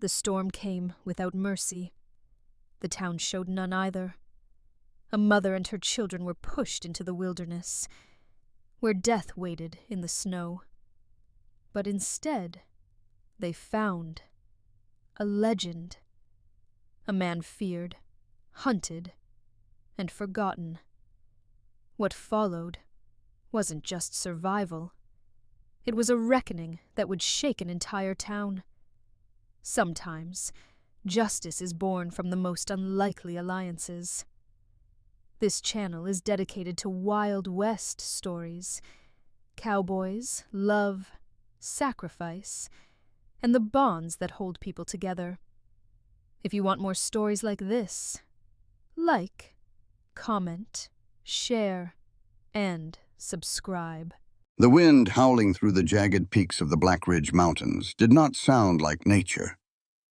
the storm came without mercy. The town showed none either. A mother and her children were pushed into the wilderness, where death waited in the snow. But instead, they found a legend. A man feared, hunted, and forgotten. What followed wasn't just survival. It was a reckoning that would shake an entire town. Sometimes, justice is born from the most unlikely alliances. This channel is dedicated to Wild West stories, cowboys, love, sacrifice, and the bonds that hold people together. If you want more stories like this, like, comment, share, and subscribe. The wind howling through the jagged peaks of the Black Ridge Mountains did not sound like nature.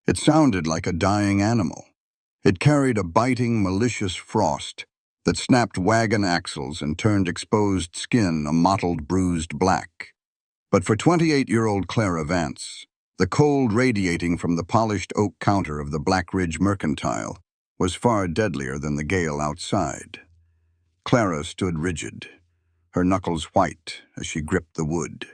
It sounded like a dying animal. It carried a biting, malicious frost that snapped wagon axles and turned exposed skin a mottled, bruised black. But for 28-year-old Clara Vance, the cold radiating from the polished oak counter of the Black Ridge Mercantile was far deadlier than the gale outside. Clara stood rigid, her knuckles white as she gripped the wood.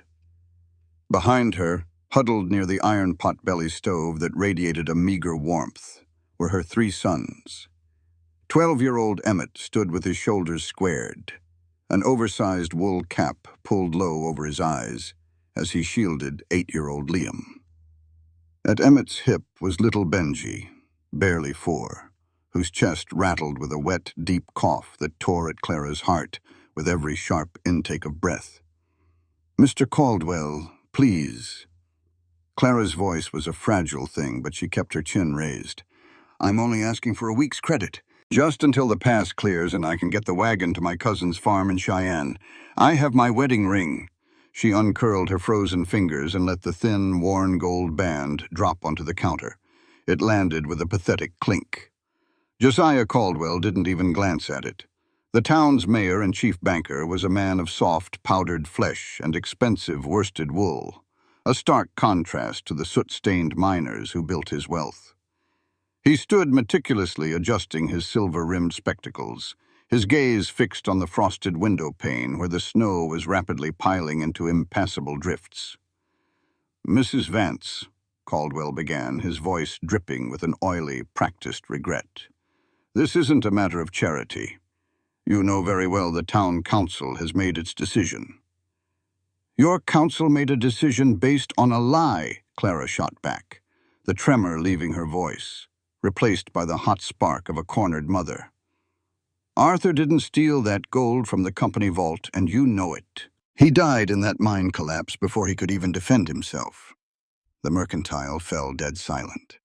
Behind her, huddled near the iron pot-belly stove that radiated a meager warmth, were her 3 sons. 12-year-old Emmett stood with his shoulders squared, an oversized wool cap pulled low over his eyes as he shielded 8-year-old Liam. At Emmett's hip was little Benji, barely 4, whose chest rattled with a wet, deep cough that tore at Clara's heart with every sharp intake of breath. "Mr. Caldwell, please." Clara's voice was a fragile thing, but she kept her chin raised. "I'm only asking for a week's credit. Just until the pass clears and I can get the wagon to my cousin's farm in Cheyenne. I have my wedding ring." She uncurled her frozen fingers and let the thin, worn gold band drop onto the counter. It landed with a pathetic clink. Josiah Caldwell didn't even glance at it. The town's mayor and chief banker was a man of soft, powdered flesh and expensive worsted wool, a stark contrast to the soot-stained miners who built his wealth. He stood meticulously adjusting his silver-rimmed spectacles, his gaze fixed on the frosted window pane where the snow was rapidly piling into impassable drifts. "Mrs. Vance," Caldwell began, his voice dripping with an oily, practiced regret. "This isn't a matter of charity. You know very well the town council has made its decision." "Your council made a decision based on a lie," Clara shot back, the tremor leaving her voice, replaced by the hot spark of a cornered mother. "Arthur didn't steal that gold from the company vault, and you know it. He died in that mine collapse before he could even defend himself." The mercantile fell dead silent.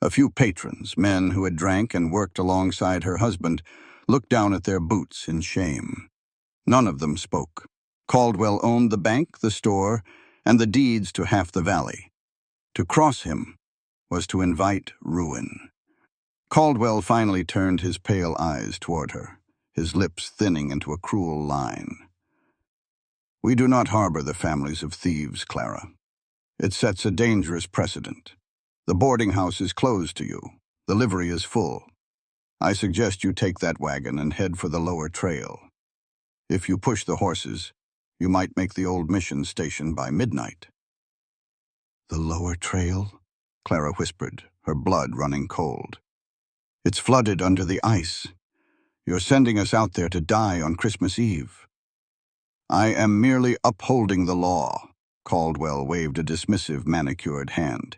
A few patrons, men who had drank and worked alongside her husband, looked down at their boots in shame. None of them spoke. Caldwell owned the bank, the store, and the deeds to half the valley. To cross him was to invite ruin. Caldwell finally turned his pale eyes toward her, his lips thinning into a cruel line. "We do not harbor the families of thieves, Clara. It sets a dangerous precedent. The boarding house is closed to you. The livery is full. I suggest you take that wagon and head for the lower trail. If you push the horses, you might make the old mission station by midnight." "The lower trail?" Clara whispered, her blood running cold. "It's flooded under the ice. You're sending us out there to die on Christmas Eve." "I am merely upholding the law." Caldwell waved a dismissive, manicured hand.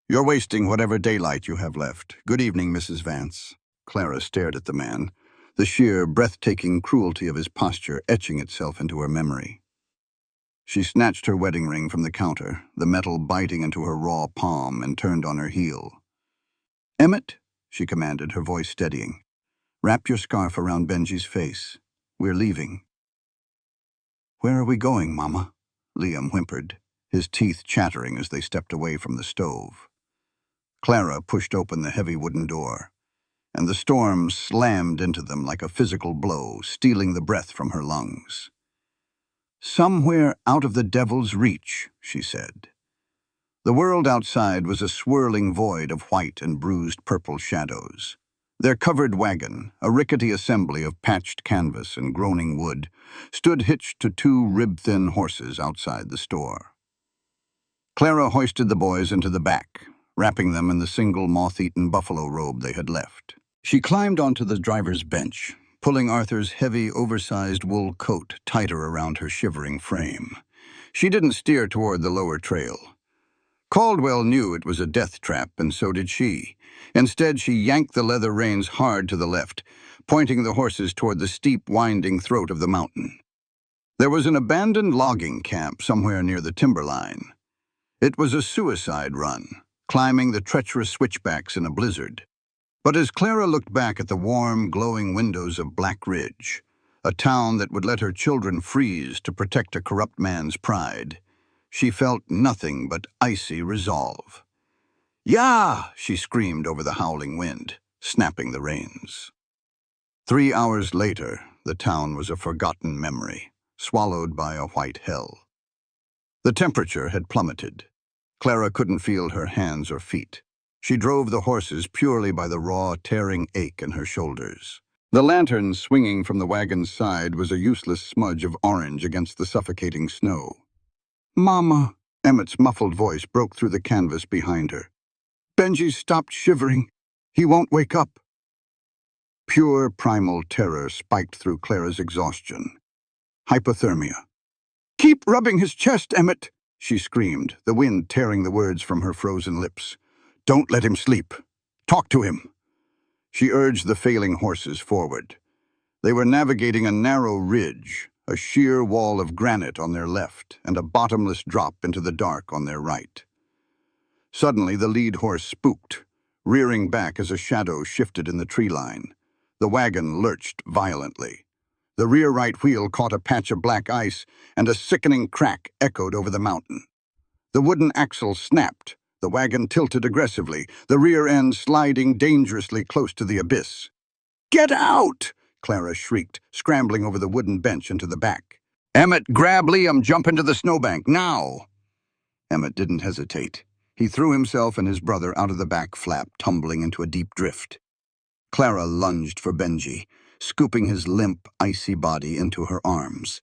"You're wasting whatever daylight you have left. Good evening, Mrs. Vance." Clara stared at the man, the sheer, breathtaking cruelty of his posture etching itself into her memory. She snatched her wedding ring from the counter, the metal biting into her raw palm, and turned on her heel. "Emmett," she commanded, her voice steadying, "wrap your scarf around Benji's face. We're leaving." "Where are we going, Mama?" Liam whimpered, his teeth chattering as they stepped away from the stove. Clara pushed open the heavy wooden door, and the storm slammed into them like a physical blow, stealing the breath from her lungs. "Somewhere out of the devil's reach," she said. The world outside was a swirling void of white and bruised purple shadows. Their covered wagon, a rickety assembly of patched canvas and groaning wood, stood hitched to two rib-thin horses outside the store. Clara hoisted the boys into the back, wrapping them in the single moth-eaten buffalo robe they had left. She climbed onto the driver's bench, pulling Arthur's heavy, oversized wool coat tighter around her shivering frame. She didn't steer toward the lower trail. Caldwell knew it was a death trap, and so did she. Instead, she yanked the leather reins hard to the left, pointing the horses toward the steep, winding throat of the mountain. There was an abandoned logging camp somewhere near the timberline. It was a suicide run, climbing the treacherous switchbacks in a blizzard. But as Clara looked back at the warm, glowing windows of Black Ridge, a town that would let her children freeze to protect a corrupt man's pride, she felt nothing but icy resolve. "Yah!" she screamed over the howling wind, snapping the reins. 3 hours later, the town was a forgotten memory, swallowed by a white hell. The temperature had plummeted. Clara couldn't feel her hands or feet. She drove the horses purely by the raw, tearing ache in her shoulders. The lantern swinging from the wagon's side was a useless smudge of orange against the suffocating snow. "Mama," Emmett's muffled voice broke through the canvas behind her. "Benji's stopped shivering. He won't wake up." Pure primal terror spiked through Clara's exhaustion. Hypothermia. "Keep rubbing his chest, Emmett," she screamed, the wind tearing the words from her frozen lips. "Don't let him sleep. Talk to him." She urged the failing horses forward. They were navigating a narrow ridge, a sheer wall of granite on their left and a bottomless drop into the dark on their right. Suddenly, the lead horse spooked, rearing back as a shadow shifted in the tree line. The wagon lurched violently. The rear right wheel caught a patch of black ice, and a sickening crack echoed over the mountain. The wooden axle snapped, the wagon tilted aggressively, the rear end sliding dangerously close to the abyss. "Get out!" Clara shrieked, scrambling over the wooden bench into the back. "Emmett, grab Liam, jump into the snowbank, now!" Emmett didn't hesitate. He threw himself and his brother out of the back flap, tumbling into a deep drift. Clara lunged for Benji, scooping his limp, icy body into her arms.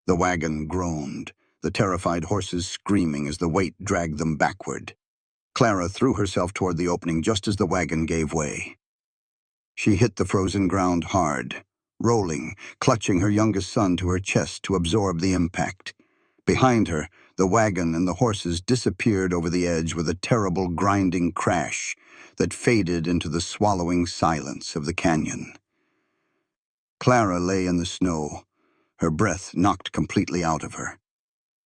The wagon groaned, the terrified horses screaming as the weight dragged them backward. Clara threw herself toward the opening just as the wagon gave way. She hit the frozen ground hard, rolling, clutching her youngest son to her chest to absorb the impact. Behind her, the wagon and the horses disappeared over the edge with a terrible grinding crash that faded into the swallowing silence of the canyon. Clara lay in the snow, her breath knocked completely out of her.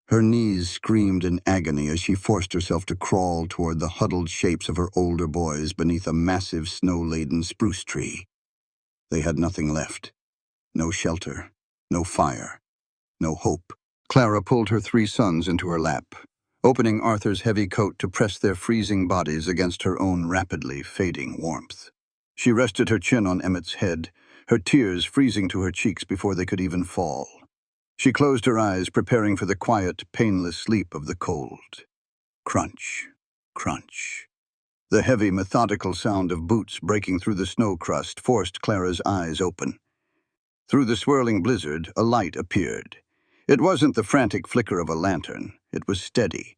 Her knees screamed in agony as she forced herself to crawl toward the huddled shapes of her older boys beneath a massive snow-laden spruce tree. They had nothing left. No shelter, no fire, no hope. Clara pulled her 3 sons into her lap, opening Arthur's heavy coat to press their freezing bodies against her own rapidly fading warmth. She rested her chin on Emmett's head, her tears freezing to her cheeks before they could even fall. She closed her eyes, preparing for the quiet, painless sleep of the cold. Crunch, crunch. The heavy, methodical sound of boots breaking through the snow crust forced Clara's eyes open. Through the swirling blizzard, a light appeared. It wasn't the frantic flicker of a lantern. It was steady.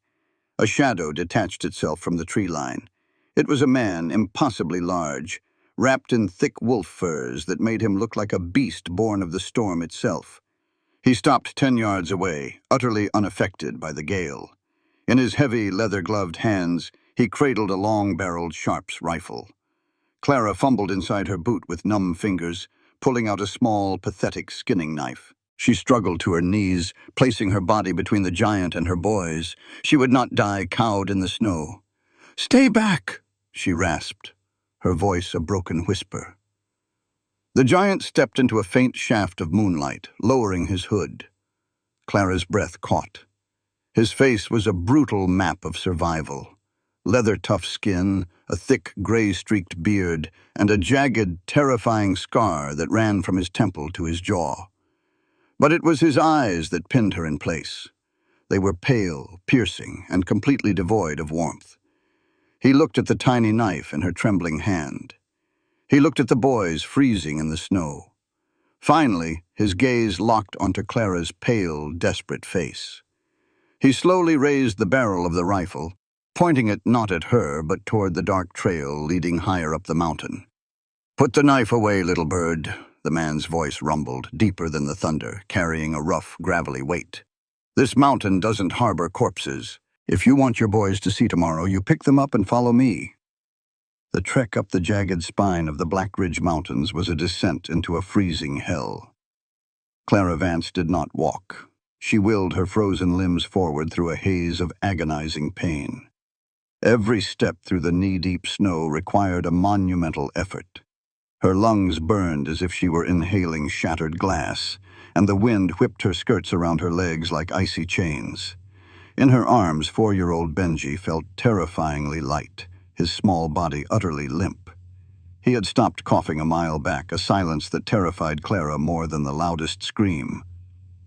A shadow detached itself from the tree line. It was a man, impossibly large, wrapped in thick wolf furs that made him look like a beast born of the storm itself. He stopped 10 yards away, utterly unaffected by the gale. In his heavy, leather-gloved hands, he cradled a long-barreled Sharps rifle. Clara fumbled inside her boot with numb fingers, pulling out a small, pathetic skinning knife. She struggled to her knees, placing her body between the giant and her boys. She would not die cowed in the snow. "Stay back," she rasped, her voice a broken whisper. The giant stepped into a faint shaft of moonlight, lowering his hood. Clara's breath caught. His face was a brutal map of survival. Leather-tough skin, a thick, gray-streaked beard, and a jagged, terrifying scar that ran from his temple to his jaw. But it was his eyes that pinned her in place. They were pale, piercing, and completely devoid of warmth. He looked at the tiny knife in her trembling hand. He looked at the boys freezing in the snow. Finally, his gaze locked onto Clara's pale, desperate face. He slowly raised the barrel of the rifle, pointing it not at her but toward the dark trail leading higher up the mountain. "Put the knife away, little bird," the man's voice rumbled, deeper than the thunder, carrying a rough, gravelly weight. "This mountain doesn't harbor corpses. If you want your boys to see tomorrow, you pick them up and follow me." The trek up the jagged spine of the Black Ridge Mountains was a descent into a freezing hell. Clara Vance did not walk. She willed her frozen limbs forward through a haze of agonizing pain. Every step through the knee-deep snow required a monumental effort. Her lungs burned as if she were inhaling shattered glass, and the wind whipped her skirts around her legs like icy chains. In her arms, 4-year-old Benji felt terrifyingly light, his small body utterly limp. He had stopped coughing a mile back, a silence that terrified Clara more than the loudest scream.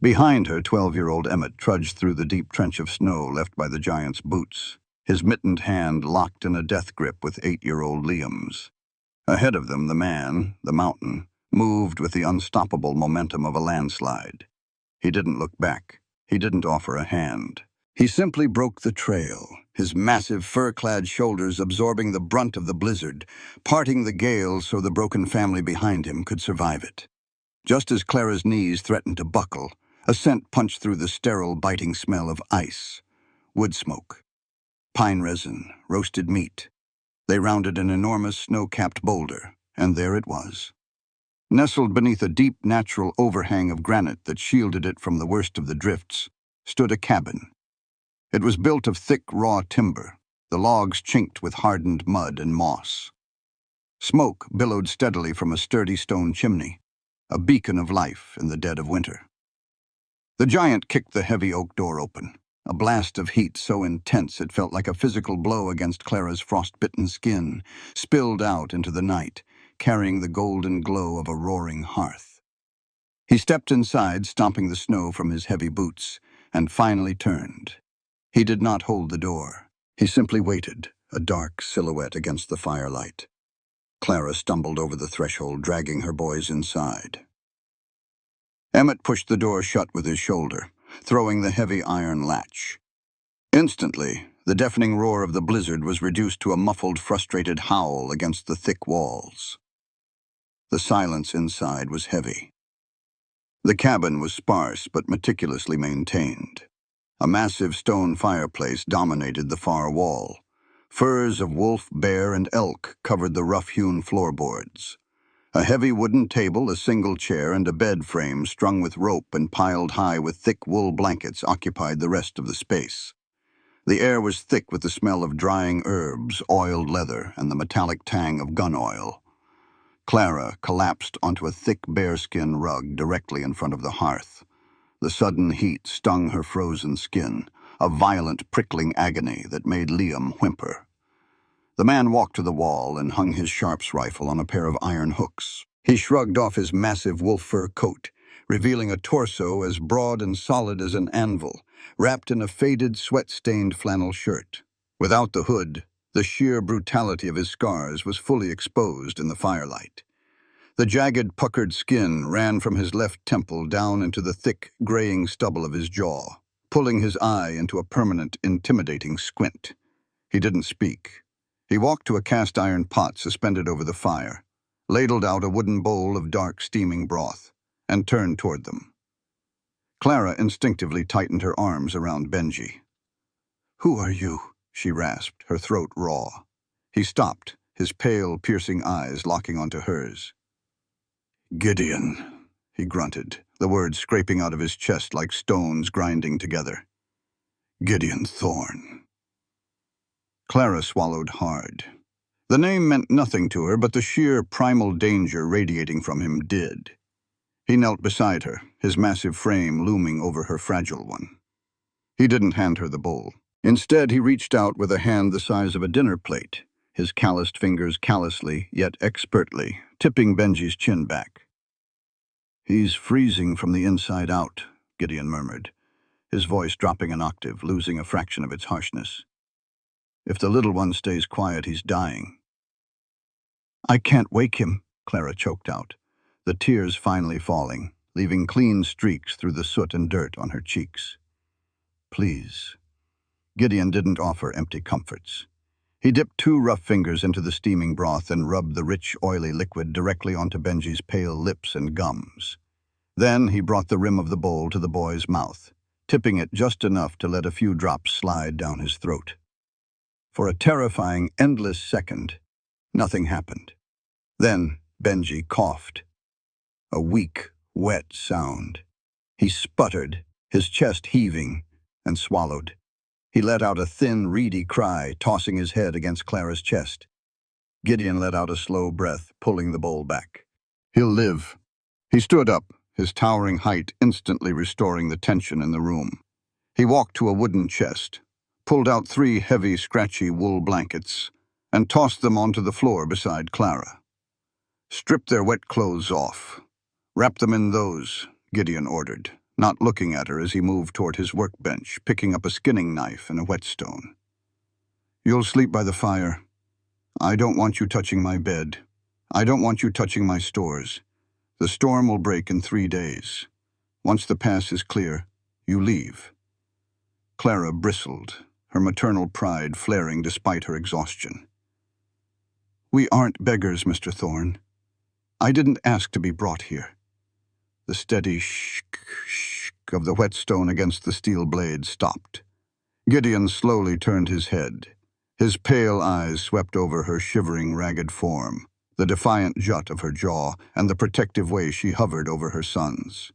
Behind her, 12-year-old Emmett trudged through the deep trench of snow left by the giant's boots, his mittened hand locked in a death grip with 8-year-old Liam's. Ahead of them, the man, the mountain, moved with the unstoppable momentum of a landslide. He didn't look back. He didn't offer a hand. He simply broke the trail, his massive fur-clad shoulders absorbing the brunt of the blizzard, parting the gale so the broken family behind him could survive it. Just as Clara's knees threatened to buckle, a scent punched through the sterile, biting smell of ice, wood smoke, pine resin, roasted meat. They rounded an enormous snow-capped boulder, and there it was. Nestled beneath a deep natural overhang of granite that shielded it from the worst of the drifts, stood a cabin. It was built of thick, raw timber, the logs chinked with hardened mud and moss. Smoke billowed steadily from a sturdy stone chimney, a beacon of life in the dead of winter. The giant kicked the heavy oak door open, a blast of heat so intense it felt like a physical blow against Clara's frost-bitten skin, spilled out into the night, carrying the golden glow of a roaring hearth. He stepped inside, stomping the snow from his heavy boots, and finally turned. He did not hold the door. He simply waited, a dark silhouette against the firelight. Clara stumbled over the threshold, dragging her boys inside. Emmett pushed the door shut with his shoulder, throwing the heavy iron latch. Instantly, the deafening roar of the blizzard was reduced to a muffled, frustrated howl against the thick walls. The silence inside was heavy. The cabin was sparse but meticulously maintained. A massive stone fireplace dominated the far wall. Furs of wolf, bear, and elk covered the rough-hewn floorboards. A heavy wooden table, a single chair, and a bed frame strung with rope and piled high with thick wool blankets occupied the rest of the space. The air was thick with the smell of drying herbs, oiled leather, and the metallic tang of gun oil. Clara collapsed onto a thick bearskin rug directly in front of the hearth. The sudden heat stung her frozen skin, a violent, prickling agony that made Liam whimper. The man walked to the wall and hung his Sharps rifle on a pair of iron hooks. He shrugged off his massive wolf fur coat, revealing a torso as broad and solid as an anvil, wrapped in a faded, sweat-stained flannel shirt. Without the hood, the sheer brutality of his scars was fully exposed in the firelight. The jagged, puckered skin ran from his left temple down into the thick, graying stubble of his jaw, pulling his eye into a permanent, intimidating squint. He didn't speak. He walked to a cast-iron pot suspended over the fire, ladled out a wooden bowl of dark, steaming broth, and turned toward them. Clara instinctively tightened her arms around Benji. "Who are you?" she rasped, her throat raw. He stopped, his pale, piercing eyes locking onto hers. "Gideon," he grunted, the words scraping out of his chest like stones grinding together. "Gideon Thorne." Clara swallowed hard. The name meant nothing to her, but the sheer primal danger radiating from him did. He knelt beside her, his massive frame looming over her fragile one. He didn't hand her the bowl. Instead, he reached out with a hand the size of a dinner plate, his calloused fingers callously, yet expertly, tipping Benji's chin back. "He's freezing from the inside out," Gideon murmured. his voice dropping an octave, losing a fraction of its harshness. "If the little one stays quiet, he's dying." "I can't wake him," Clara choked out, the tears finally falling, leaving clean streaks through the soot and dirt on her cheeks. "Please." Gideon didn't offer empty comforts. He dipped 2 rough fingers into the steaming broth and rubbed the rich, oily liquid directly onto Benji's pale lips and gums. Then he brought the rim of the bowl to the boy's mouth, tipping it just enough to let a few drops slide down his throat. For a terrifying, endless second, nothing happened. Then Benji coughed. A weak, wet sound. He sputtered, his chest heaving, and swallowed. He let out a thin, reedy cry, tossing his head against Clara's chest. Gideon let out a slow breath, pulling the bowl back. "He'll live." He stood up, his towering height instantly restoring the tension in the room. He walked to a wooden chest, pulled out 3 heavy, scratchy wool blankets, and tossed them onto the floor beside Clara. "Strip their wet clothes off. Wrap them in those," Gideon ordered, not looking at her as he moved toward his workbench, picking up a skinning knife and a whetstone. "You'll sleep by the fire. I don't want you touching my bed. I don't want you touching my stores. The storm will break in 3 days. Once the pass is clear, you leave." Clara bristled, her maternal pride flaring despite her exhaustion. "We aren't beggars, Mr. Thorne. I didn't ask to be brought here." The steady shk of the whetstone against the steel blade stopped. Gideon slowly turned his head. His pale eyes swept over her shivering, ragged form, the defiant jut of her jaw, and the protective way she hovered over her sons.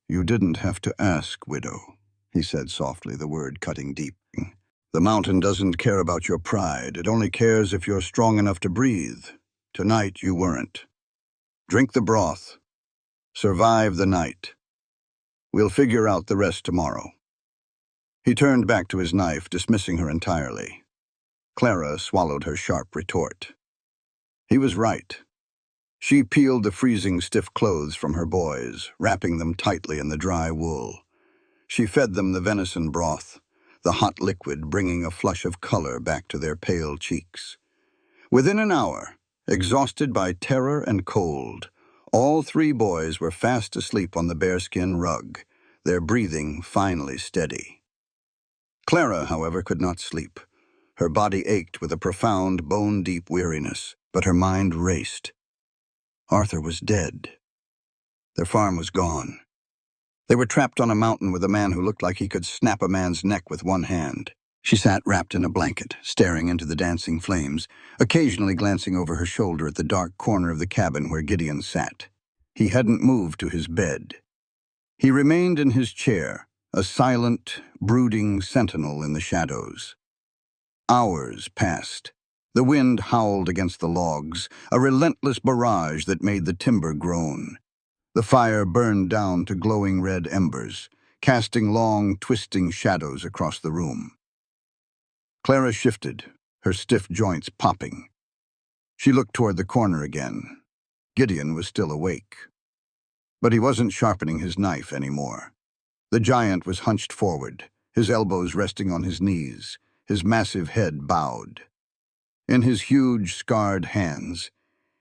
"You didn't have to ask, widow," he said softly, the word cutting deep. "The mountain doesn't care about your pride. It only cares if you're strong enough to breathe. Tonight you weren't. Drink the broth. Survive the night. We'll figure out the rest tomorrow." He turned back to his knife, dismissing her entirely. Clara swallowed her sharp retort. He was right. She peeled the freezing stiff clothes from her boys, wrapping them tightly in the dry wool. She fed them the venison broth, the hot liquid bringing a flush of color back to their pale cheeks. Within an hour, exhausted by terror and cold, all 3 boys were fast asleep on the bearskin rug, their breathing finally steady. Clara, however, could not sleep. Her body ached with a profound, bone-deep weariness, but her mind raced. Arthur was dead. Their farm was gone. They were trapped on a mountain with a man who looked like he could snap a man's neck with one hand. She sat wrapped in a blanket, staring into the dancing flames, occasionally glancing over her shoulder at the dark corner of the cabin where Gideon sat. He hadn't moved to his bed. He remained in his chair, a silent, brooding sentinel in the shadows. Hours passed. The wind howled against the logs, a relentless barrage that made the timber groan. The fire burned down to glowing red embers, casting long, twisting shadows across the room. Clara shifted, her stiff joints popping. She looked toward the corner again. Gideon was still awake. But he wasn't sharpening his knife anymore. The giant was hunched forward, his elbows resting on his knees, his massive head bowed. In his huge, scarred hands,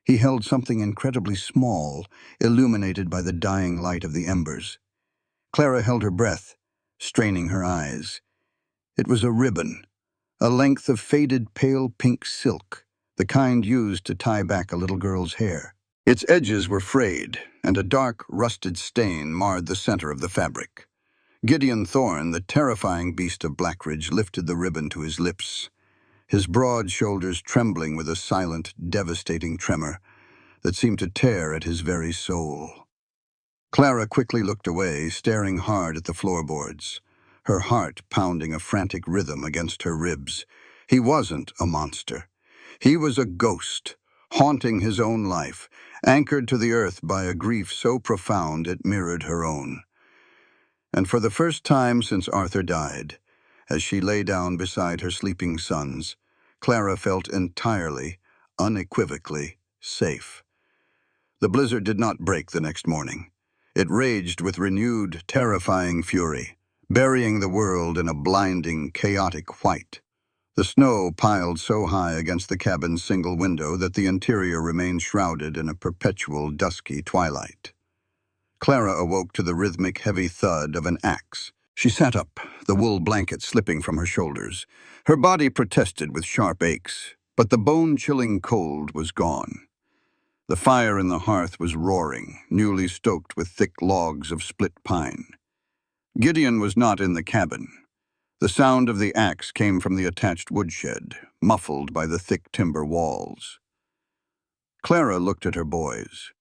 he held something incredibly small, illuminated by the dying light of the embers. Clara held her breath, straining her eyes. It was a ribbon, a length of faded pale pink silk, the kind used to tie back a little girl's hair. Its edges were frayed, and a dark, rusted stain marred the center of the fabric. Gideon Thorne, the terrifying beast of Blackridge, lifted the ribbon to his lips, his broad shoulders trembling with a silent, devastating tremor that seemed to tear at his very soul. Clara quickly looked away, staring hard at the floorboards, her heart pounding a frantic rhythm against her ribs. He wasn't a monster. He was a ghost, haunting his own life, anchored to the earth by a grief so profound it mirrored her own. And for the first time since Arthur died, as she lay down beside her sleeping sons, Clara felt entirely, unequivocally safe. The blizzard did not break the next morning. It raged with renewed, terrifying fury, burying the world in a blinding, chaotic white. The snow piled so high against the cabin's single window that the interior remained shrouded in a perpetual dusky twilight. Clara awoke to the rhythmic, heavy thud of an axe. She sat up, the wool blanket slipping from her shoulders. Her body protested with sharp aches, but the bone-chilling cold was gone. The fire in the hearth was roaring, newly stoked with thick logs of split pine. Gideon was not in the cabin. The sound of the axe came from the attached woodshed, muffled by the thick timber walls. Clara looked at her boys.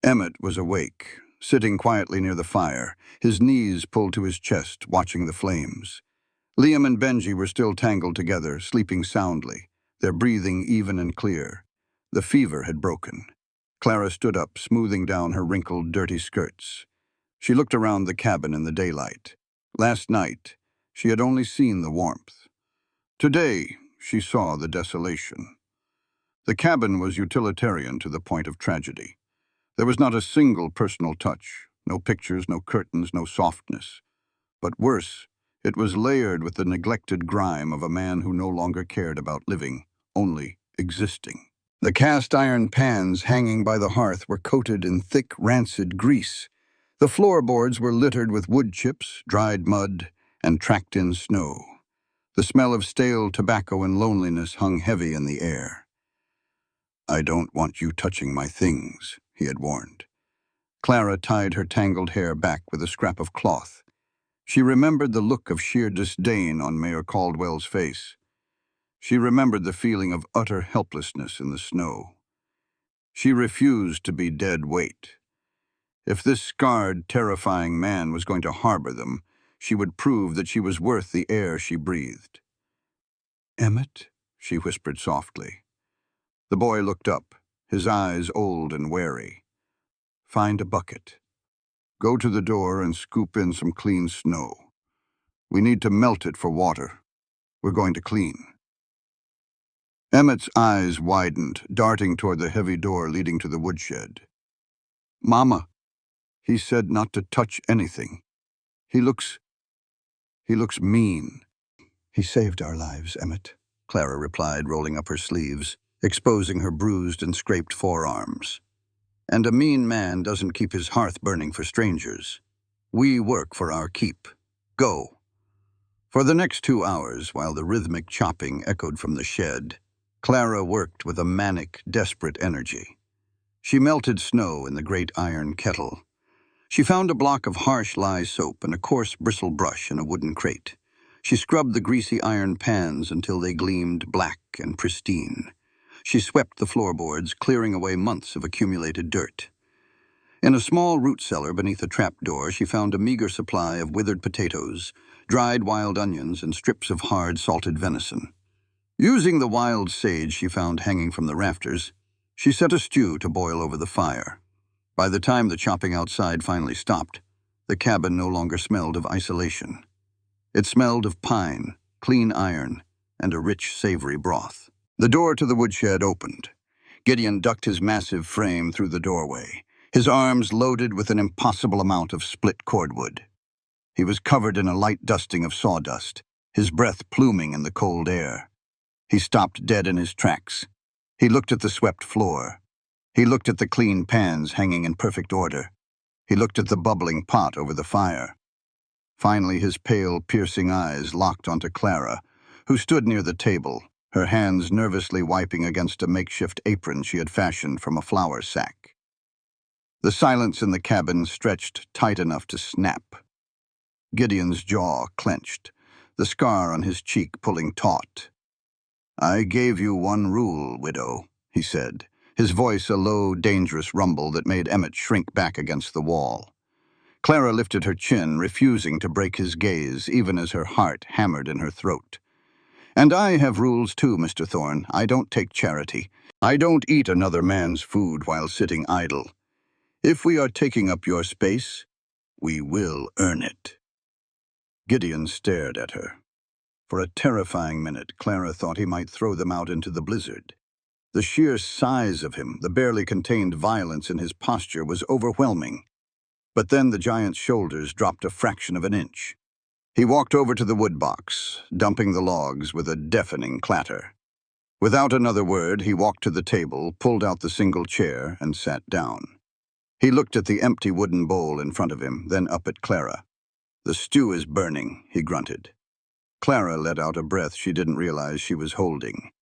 Emmett was awake, sitting quietly near the fire, his knees pulled to his chest, watching the flames. Liam and Benji were still tangled together, sleeping soundly, their breathing even and clear. The fever had broken. Clara stood up, smoothing down her wrinkled, dirty skirts. She looked around the cabin in the daylight. Last night, she had only seen the warmth. Today, she saw the desolation. The cabin was utilitarian to the point of tragedy. There was not a single personal touch, no pictures, no curtains, no softness. But worse, it was layered with the neglected grime of a man who no longer cared about living, only existing. The cast-iron pans hanging by the hearth were coated in thick, rancid grease. The floorboards were littered with wood chips, dried mud, and tracked-in snow. The smell of stale tobacco and loneliness hung heavy in the air. "I don't want you touching my things," he had warned. Clara tied her tangled hair back with a scrap of cloth. She remembered the look of sheer disdain on Mayor Caldwell's face. She remembered the feeling of utter helplessness in the snow. She refused to be dead weight. If this scarred, terrifying man was going to harbor them, she would prove that she was worth the air she breathed. "Emmett?" she whispered softly. The boy looked up, his eyes old and wary. "Find a bucket. Go to the door and scoop in some clean snow. We need to melt it for water. We're going to clean." Emmett's eyes widened, darting toward the heavy door leading to the woodshed. "Mama, he said not to touch anything. He looks mean." "He saved our lives, Emmett," Clara replied, rolling up her sleeves, exposing her bruised and scraped forearms. "And a mean man doesn't keep his hearth burning for strangers. We work for our keep. Go." For the next 2 hours, while the rhythmic chopping echoed from the shed, Clara worked with a manic, desperate energy. She melted snow in the great iron kettle. She found a block of harsh lye soap and a coarse bristle brush in a wooden crate. She scrubbed the greasy iron pans until they gleamed black and pristine. She swept the floorboards, clearing away months of accumulated dirt. In a small root cellar beneath a trapdoor, she found a meager supply of withered potatoes, dried wild onions, and strips of hard, salted venison. Using the wild sage she found hanging from the rafters, she set a stew to boil over the fire. By the time the chopping outside finally stopped, the cabin no longer smelled of isolation. It smelled of pine, clean iron, and a rich, savory broth. The door to the woodshed opened. Gideon ducked his massive frame through the doorway, his arms loaded with an impossible amount of split cordwood. He was covered in a light dusting of sawdust, his breath pluming in the cold air. He stopped dead in his tracks. He looked at the swept floor. He looked at the clean pans hanging in perfect order. He looked at the bubbling pot over the fire. Finally, his pale, piercing eyes locked onto Clara, who stood near the table, her hands nervously wiping against a makeshift apron she had fashioned from a flour sack. The silence in the cabin stretched tight enough to snap. Gideon's jaw clenched, the scar on his cheek pulling taut. "I gave you one rule, widow," he said, his voice a low, dangerous rumble that made Emmett shrink back against the wall. Clara lifted her chin, refusing to break his gaze, even as her heart hammered in her throat. "And I have rules too, Mr. Thorne. I don't take charity. I don't eat another man's food while sitting idle. If we are taking up your space, we will earn it." Gideon stared at her. For a terrifying minute, Clara thought he might throw them out into the blizzard. The sheer size of him, the barely contained violence in his posture was overwhelming. But then the giant's shoulders dropped a fraction of an inch. He walked over to the wood box, dumping the logs with a deafening clatter. Without another word, he walked to the table, pulled out the single chair, and sat down. He looked at the empty wooden bowl in front of him, then up at Clara. "The stew is burning," he grunted. Clara let out a breath she didn't realize she was holding.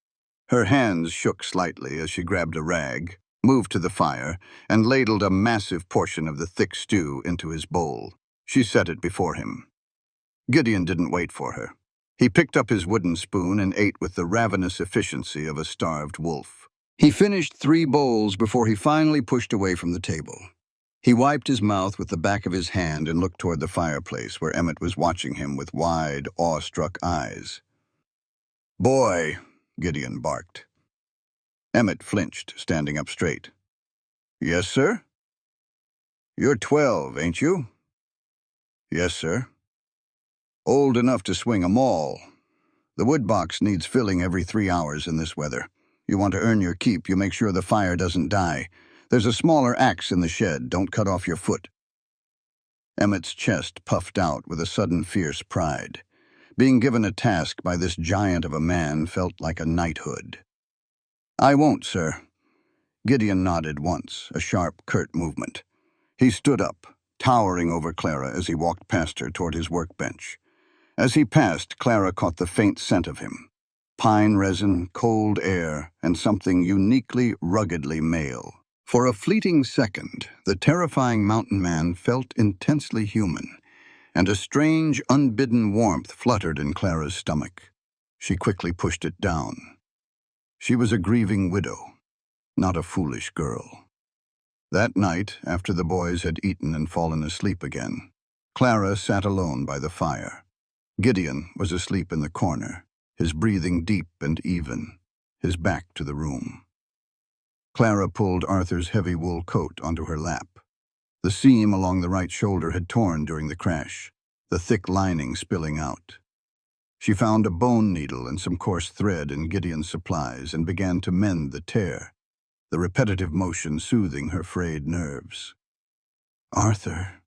Her hands shook slightly as she grabbed a rag, moved to the fire, and ladled a massive portion of the thick stew into his bowl. She set it before him. Gideon didn't wait for her. He picked up his wooden spoon and ate with the ravenous efficiency of a starved wolf. He finished 3 bowls before he finally pushed away from the table. He wiped his mouth with the back of his hand and looked toward the fireplace where Emmett was watching him with wide, awestruck eyes. "Boy," Gideon barked. Emmett flinched, standing up straight. "Yes, sir?" "You're 12, ain't you?" "Yes, sir." "Old enough to swing a maul. The wood box needs filling every 3 hours in this weather. You want to earn your keep, you make sure the fire doesn't die. There's a smaller axe in the shed. Don't cut off your foot." Emmett's chest puffed out with a sudden fierce pride. Being given a task by this giant of a man felt like a knighthood. "I won't, sir." Gideon nodded once, a sharp, curt movement. He stood up, towering over Clara as he walked past her toward his workbench. As he passed, Clara caught the faint scent of him. Pine resin, cold air, and something uniquely, ruggedly male. For a fleeting second, the terrifying mountain man felt intensely human, and a strange, unbidden warmth fluttered in Clara's stomach. She quickly pushed it down. She was a grieving widow, not a foolish girl. That night, after the boys had eaten and fallen asleep again, Clara sat alone by the fire. Gideon was asleep in the corner, his breathing deep and even, his back to the room. Clara pulled Arthur's heavy wool coat onto her lap. The seam along the right shoulder had torn during the crash, the thick lining spilling out. She found a bone needle and some coarse thread in Gideon's supplies and began to mend the tear, the repetitive motion soothing her frayed nerves. "Arthur."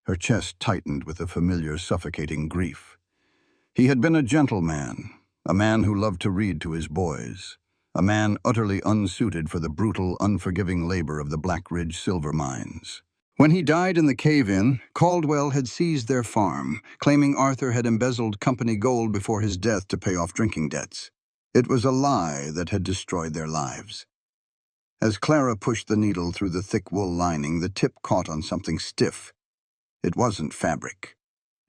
Her chest tightened with a familiar, suffocating grief. He had been a gentleman, a man who loved to read to his boys, a man utterly unsuited for the brutal, unforgiving labor of the Black Ridge silver mines. When he died in the cave-in, Caldwell had seized their farm, claiming Arthur had embezzled company gold before his death to pay off drinking debts. It was a lie that had destroyed their lives. As Clara pushed the needle through the thick wool lining, the tip caught on something stiff. It wasn't fabric.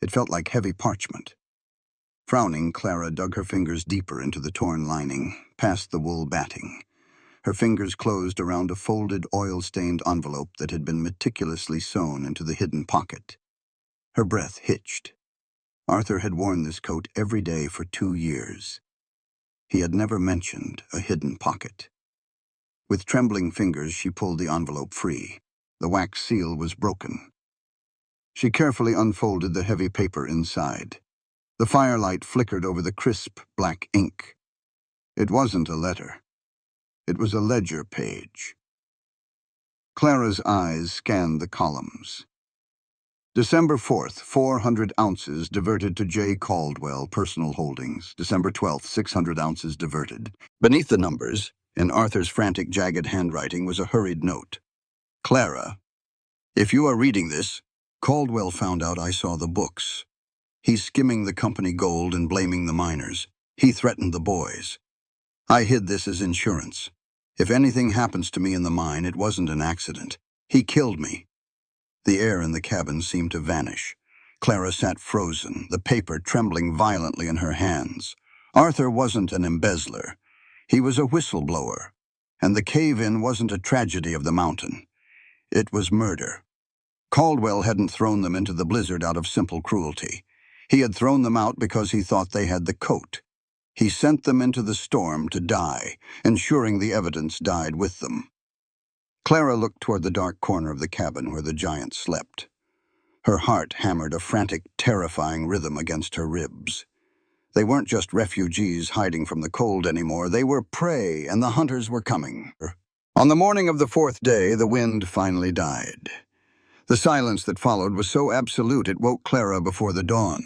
It felt like heavy parchment. Frowning, Clara dug her fingers deeper into the torn lining, past the wool batting. Her fingers closed around a folded, oil-stained envelope that had been meticulously sewn into the hidden pocket. Her breath hitched. Arthur had worn this coat every day for 2 years. He had never mentioned a hidden pocket. With trembling fingers, she pulled the envelope free. The wax seal was broken. She carefully unfolded the heavy paper inside. The firelight flickered over the crisp, black ink. It wasn't a letter. It was a ledger page. Clara's eyes scanned the columns. December 4th, 400 ounces diverted to J. Caldwell, personal holdings. December 12th, 600 ounces diverted. Beneath the numbers, in Arthur's frantic, jagged handwriting, was a hurried note. "Clara, if you are reading this, Caldwell found out I saw the books. He's skimming the company gold and blaming the miners. He threatened the boys. I hid this as insurance. If anything happens to me in the mine, it wasn't an accident. He killed me." The air in the cabin seemed to vanish. Clara sat frozen, the paper trembling violently in her hands. Arthur wasn't an embezzler. He was a whistleblower. And the cave-in wasn't a tragedy of the mountain. It was murder. Caldwell hadn't thrown them into the blizzard out of simple cruelty. He had thrown them out because he thought they had the coat. He sent them into the storm to die, ensuring the evidence died with them. Clara looked toward the dark corner of the cabin where the giant slept. Her heart hammered a frantic, terrifying rhythm against her ribs. They weren't just refugees hiding from the cold anymore. They were prey, and the hunters were coming. On the morning of the 4th day, the wind finally died. The silence that followed was so absolute it woke Clara before the dawn.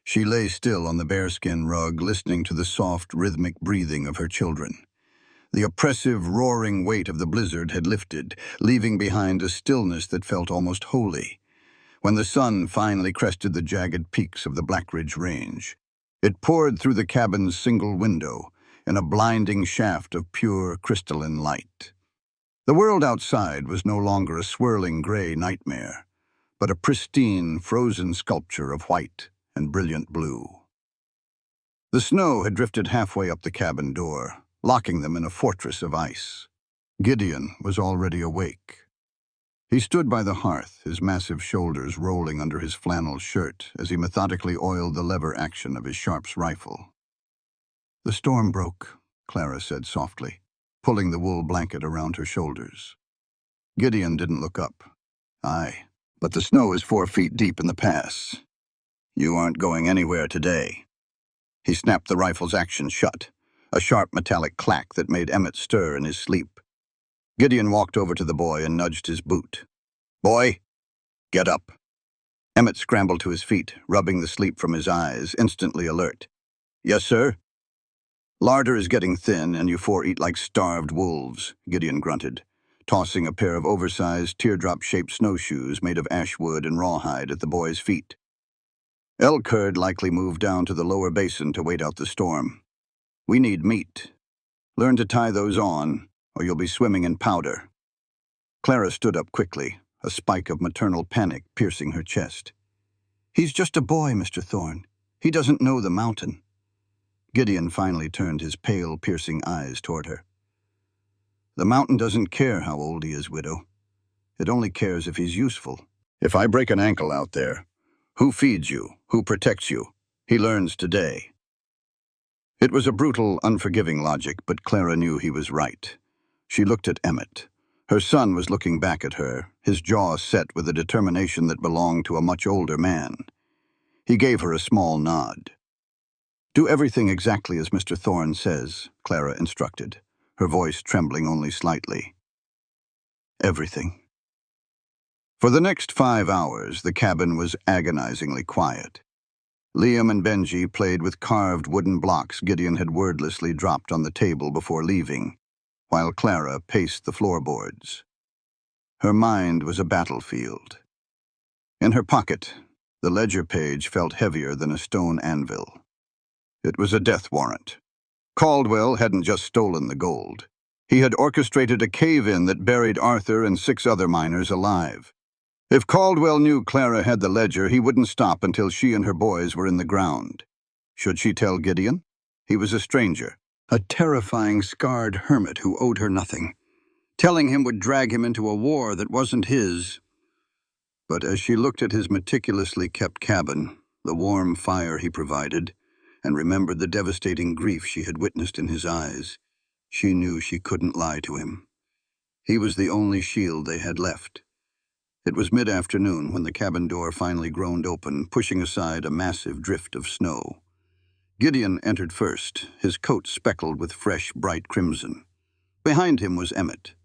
She lay still on the bearskin rug, listening to the soft, rhythmic breathing of her children. The oppressive, roaring weight of the blizzard had lifted, leaving behind a stillness that felt almost holy. When the sun finally crested the jagged peaks of the Black Ridge Range, it poured through the cabin's single window in a blinding shaft of pure, crystalline light. The world outside was no longer a swirling gray nightmare, but a pristine, frozen sculpture of white and brilliant blue. The snow had drifted halfway up the cabin door, locking them in a fortress of ice. Gideon was already awake. He stood by the hearth, his massive shoulders rolling under his flannel shirt as he methodically oiled the lever action of his Sharps rifle. "The storm broke," Clara said softly, pulling the wool blanket around her shoulders. Gideon didn't look up. "Aye, but the snow is 4 feet deep in the pass. You aren't going anywhere today." He snapped the rifle's action shut, a sharp metallic clack that made Emmett stir in his sleep. Gideon walked over to the boy and nudged his boot. "Boy, get up." Emmett scrambled to his feet, rubbing the sleep from his eyes, instantly alert. "Yes, sir?" "Larder is getting thin, and you four eat like starved wolves," Gideon grunted, tossing a pair of oversized, teardrop-shaped snowshoes made of ash wood and rawhide at the boy's feet. "Elk herd likely moved down to the lower basin to wait out the storm. We need meat. Learn to tie those on, or you'll be swimming in powder." Clara stood up quickly, a spike of maternal panic piercing her chest. "He's just a boy, Mr. Thorne. He doesn't know the mountain." Gideon finally turned his pale, piercing eyes toward her. "The mountain doesn't care how old he is, widow. It only cares if he's useful. If I break an ankle out there, who feeds you? Who protects you? He learns today." It was a brutal, unforgiving logic, but Clara knew he was right. She looked at Emmett. Her son was looking back at her, his jaw set with a determination that belonged to a much older man. He gave her a small nod. "Do everything exactly as Mr. Thorne says," Clara instructed, her voice trembling only slightly. "Everything." For the next 5 hours, the cabin was agonizingly quiet. Liam and Benji played with carved wooden blocks Gideon had wordlessly dropped on the table before leaving, while Clara paced the floorboards. Her mind was a battlefield. In her pocket, the ledger page felt heavier than a stone anvil. It was a death warrant. Caldwell hadn't just stolen the gold. He had orchestrated a cave-in that buried Arthur and 6 other miners alive. If Caldwell knew Clara had the ledger, he wouldn't stop until she and her boys were in the ground. Should she tell Gideon? He was a stranger, a terrifying, scarred hermit who owed her nothing. Telling him would drag him into a war that wasn't his. But as she looked at his meticulously kept cabin, the warm fire he provided, and remembered the devastating grief she had witnessed in his eyes, she knew she couldn't lie to him. He was the only shield they had left. It was mid-afternoon when the cabin door finally groaned open, pushing aside a massive drift of snow. Gideon entered first, his coat speckled with fresh, bright crimson. Behind him was Emmett.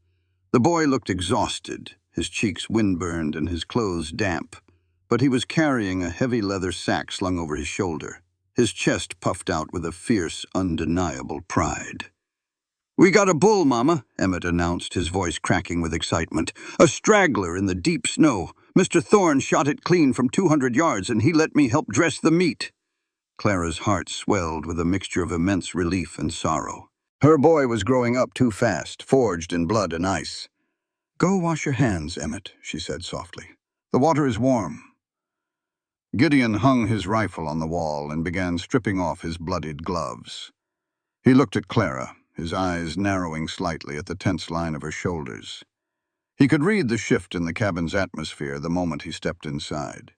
The boy looked exhausted, his cheeks windburned and his clothes damp, but he was carrying a heavy leather sack slung over his shoulder, his chest puffed out with a fierce, undeniable pride. "We got a bull, Mama," Emmett announced, his voice cracking with excitement. "A straggler in the deep snow. Mr. Thorne shot it clean from 200 yards, and he let me help dress the meat." Clara's heart swelled with a mixture of immense relief and sorrow. Her boy was growing up too fast, forged in blood and ice. "Go wash your hands, Emmett," she said softly. "The water is warm." Gideon hung his rifle on the wall and began stripping off his bloodied gloves. He looked at Clara, his eyes narrowing slightly at the tense line of her shoulders. He could read the shift in the cabin's atmosphere the moment he stepped inside.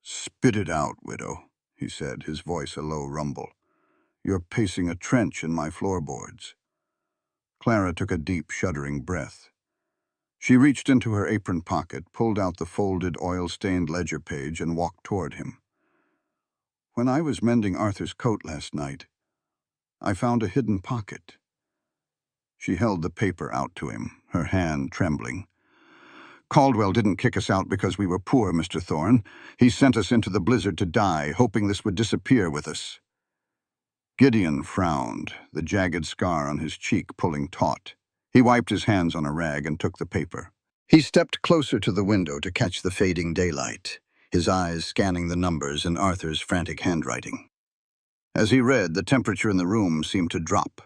"Spit it out, widow," he said, his voice a low rumble. "You're pacing a trench in my floorboards." Clara took a deep, shuddering breath. She reached into her apron pocket, pulled out the folded, oil-stained ledger page, and walked toward him. "When I was mending Arthur's coat last night, I found a hidden pocket." She held the paper out to him, her hand trembling. Caldwell didn't kick us out because we were poor, Mr. Thorne. He sent us into the blizzard to die, hoping this would disappear with us." Gideon frowned, the jagged scar on his cheek pulling taut. He wiped his hands on a rag and took the paper. He stepped closer to the window to catch the fading daylight, his eyes scanning the numbers in Arthur's frantic handwriting. As he read, the temperature in the room seemed to drop.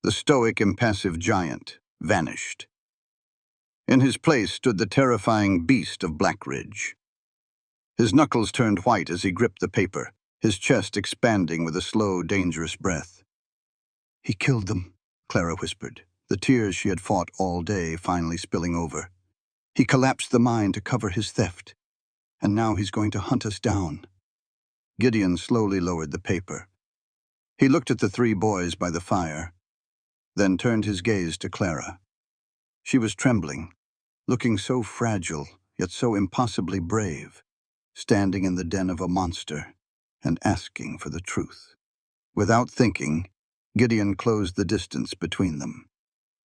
The stoic, impassive giant vanished. In his place stood the terrifying beast of Blackridge. His knuckles turned white as he gripped the paper, his chest expanding with a slow, dangerous breath. "He killed them," Clara whispered, the tears she had fought all day finally spilling over. "He collapsed the mine to cover his theft, and now he's going to hunt us down." Gideon slowly lowered the paper. He looked at the three boys by the fire, then turned his gaze to Clara. She was trembling, looking so fragile, yet so impossibly brave, standing in the den of a monster and asking for the truth. Without thinking, Gideon closed the distance between them.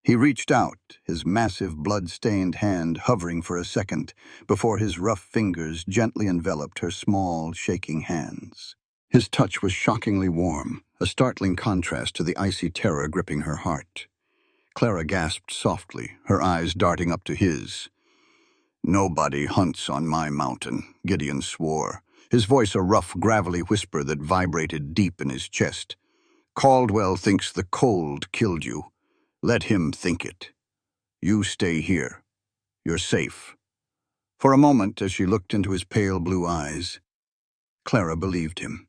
He reached out, his massive blood-stained hand hovering for a second before his rough fingers gently enveloped her small, shaking hands. His touch was shockingly warm, a startling contrast to the icy terror gripping her heart. Clara gasped softly, her eyes darting up to his. "Nobody hunts on my mountain," Gideon swore, his voice a rough, gravelly whisper that vibrated deep in his chest. "Caldwell thinks the cold killed you. Let him think it. You stay here. You're safe." For a moment, as she looked into his pale blue eyes, Clara believed him.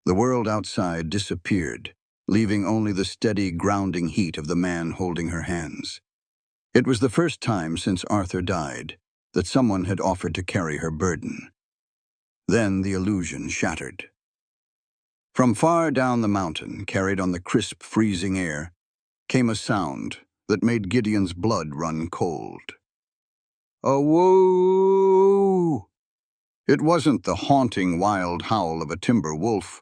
The world outside disappeared, leaving only the steady, grounding heat of the man holding her hands. It was the first time since Arthur died that someone had offered to carry her burden. Then the illusion shattered. From far down the mountain, carried on the crisp, freezing air, came a sound that made Gideon's blood run cold. A woo! It wasn't the haunting, wild howl of a timber wolf.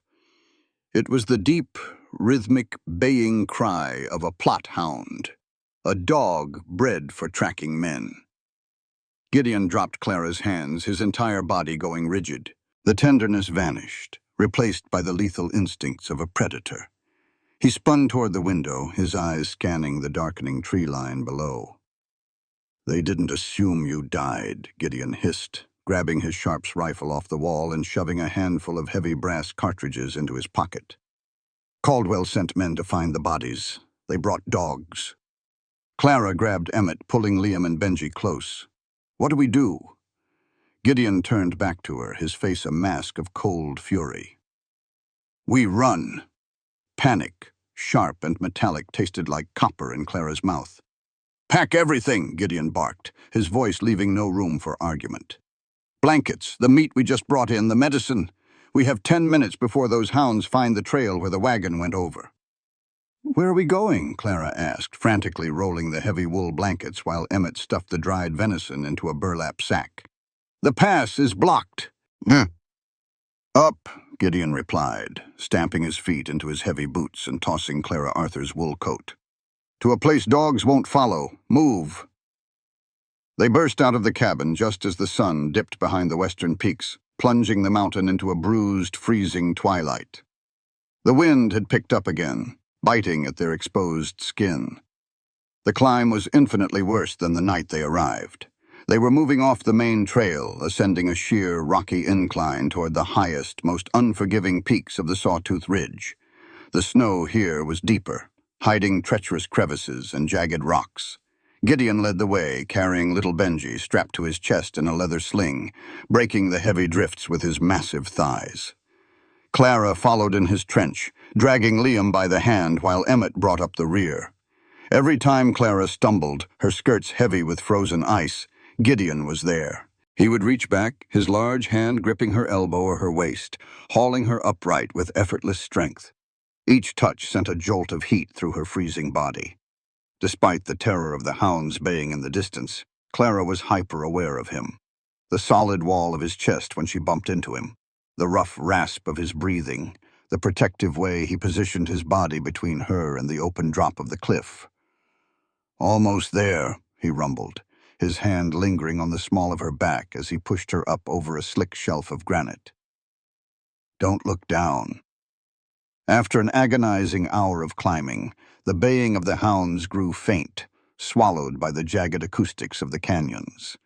It was the deep, rhythmic, baying cry of a plot hound, a dog bred for tracking men. Gideon dropped Clara's hands, his entire body going rigid. The tenderness vanished, replaced by the lethal instincts of a predator. He spun toward the window, his eyes scanning the darkening tree line below. "They didn't assume you died," Gideon hissed, grabbing his Sharps rifle off the wall and shoving a handful of heavy brass cartridges into his pocket. "Caldwell sent men to find the bodies. They brought dogs." Clara grabbed Emmett, pulling Liam and Benji close. "What do we do?" Gideon turned back to her, his face a mask of cold fury. "We run." Panic, sharp and metallic, tasted like copper in Clara's mouth. "Pack everything," Gideon barked, his voice leaving no room for argument. "Blankets, the meat we just brought in, the medicine. We have 10 minutes before those hounds find the trail where the wagon went over." "Where are we going?" Clara asked, frantically rolling the heavy wool blankets while Emmett stuffed the dried venison into a burlap sack. "The pass is blocked." "Up," Gideon replied, stamping his feet into his heavy boots and tossing Clara Arthur's wool coat. "To a place dogs won't follow. Move." They burst out of the cabin just as the sun dipped behind the western peaks, plunging the mountain into a bruised, freezing twilight. The wind had picked up again, biting at their exposed skin. The climb was infinitely worse than the night they arrived. They were moving off the main trail, ascending a sheer, rocky incline toward the highest, most unforgiving peaks of the Sawtooth Ridge. The snow here was deeper, hiding treacherous crevices and jagged rocks. Gideon led the way, carrying little Benji strapped to his chest in a leather sling, breaking the heavy drifts with his massive thighs. Clara followed in his trench, dragging Liam by the hand while Emmett brought up the rear. Every time Clara stumbled, her skirts heavy with frozen ice, Gideon was there. He would reach back, his large hand gripping her elbow or her waist, hauling her upright with effortless strength. Each touch sent a jolt of heat through her freezing body. Despite the terror of the hounds baying in the distance, Clara was hyper-aware of him. The solid wall of his chest when she bumped into him, the rough rasp of his breathing, the protective way he positioned his body between her and the open drop of the cliff. "Almost there," he rumbled, his hand lingering on the small of her back as he pushed her up over a slick shelf of granite. "Don't look down." After an agonizing hour of climbing, the baying of the hounds grew faint, swallowed by the jagged acoustics of the canyons.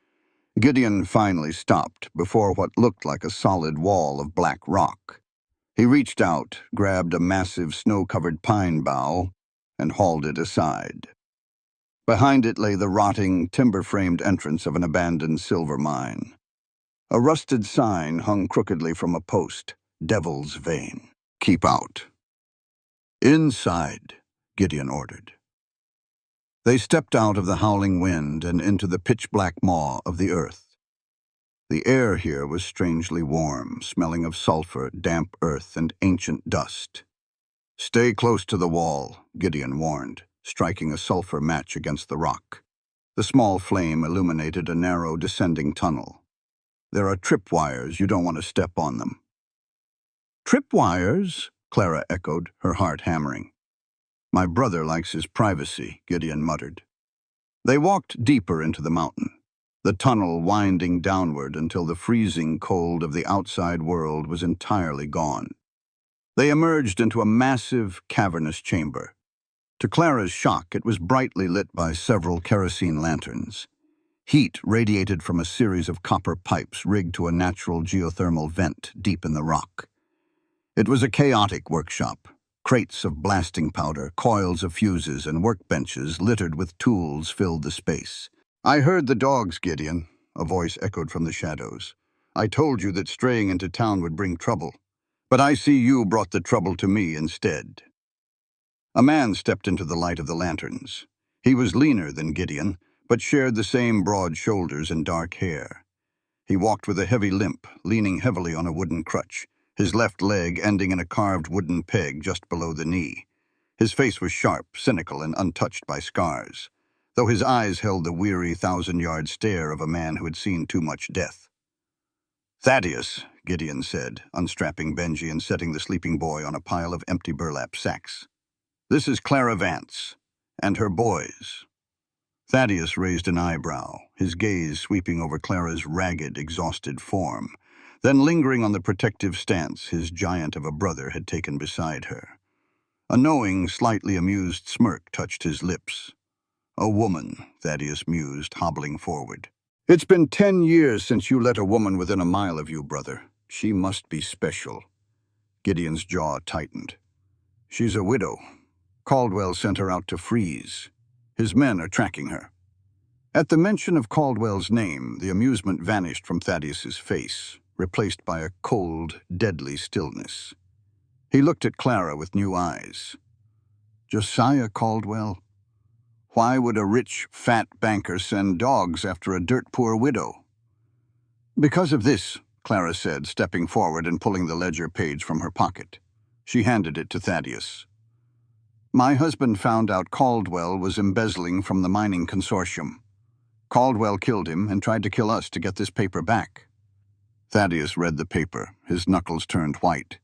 Gideon finally stopped before what looked like a solid wall of black rock. He reached out, grabbed a massive snow-covered pine bough, and hauled it aside. Behind it lay the rotting, timber-framed entrance of an abandoned silver mine. A rusted sign hung crookedly from a post, "Devil's Vein. Keep out." "Inside," Gideon ordered. They stepped out of the howling wind and into the pitch-black maw of the earth. The air here was strangely warm, smelling of sulfur, damp earth, and ancient dust. "Stay close to the wall," Gideon warned, striking a sulfur match against the rock. The small flame illuminated a narrow, descending tunnel. "There are tripwires. You don't want to step on them." "Tripwires?" Clara echoed, her heart hammering. "My brother likes his privacy," Gideon muttered. They walked deeper into the mountain, the tunnel winding downward until the freezing cold of the outside world was entirely gone. They emerged into a massive, cavernous chamber. To Clara's shock, it was brightly lit by several kerosene lanterns. Heat radiated from a series of copper pipes rigged to a natural geothermal vent deep in the rock. It was a chaotic workshop. Crates of blasting powder, coils of fuses, and workbenches littered with tools filled the space. "I heard the dogs, Gideon," a voice echoed from the shadows. "I told you that straying into town would bring trouble. But I see you brought the trouble to me instead." A man stepped into the light of the lanterns. He was leaner than Gideon, but shared the same broad shoulders and dark hair. He walked with a heavy limp, leaning heavily on a wooden crutch, his left leg ending in a carved wooden peg just below the knee. His face was sharp, cynical, and untouched by scars, though his eyes held the weary, thousand-yard stare of a man who had seen too much death. "Thaddeus," Gideon said, unstrapping Benji and setting the sleeping boy on a pile of empty burlap sacks. "This is Clara Vance, and her boys." Thaddeus raised an eyebrow, his gaze sweeping over Clara's ragged, exhausted form, then lingering on the protective stance his giant of a brother had taken beside her. A knowing, slightly amused smirk touched his lips. "A woman," Thaddeus mused, hobbling forward. "It's been 10 years since you let a woman within a mile of you, brother. She must be special." Gideon's jaw tightened. "She's a widow. Caldwell sent her out to freeze. His men are tracking her." At the mention of Caldwell's name, the amusement vanished from Thaddeus's face, replaced by a cold, deadly stillness. He looked at Clara with new eyes. "Josiah Caldwell? Why would a rich, fat banker send dogs after a dirt-poor widow?" "Because of this," Clara said, stepping forward and pulling the ledger page from her pocket. She handed it to Thaddeus. "My husband found out Caldwell was embezzling from the mining consortium. Caldwell killed him and tried to kill us to get this paper back." Thaddeus read the paper, his knuckles turned white.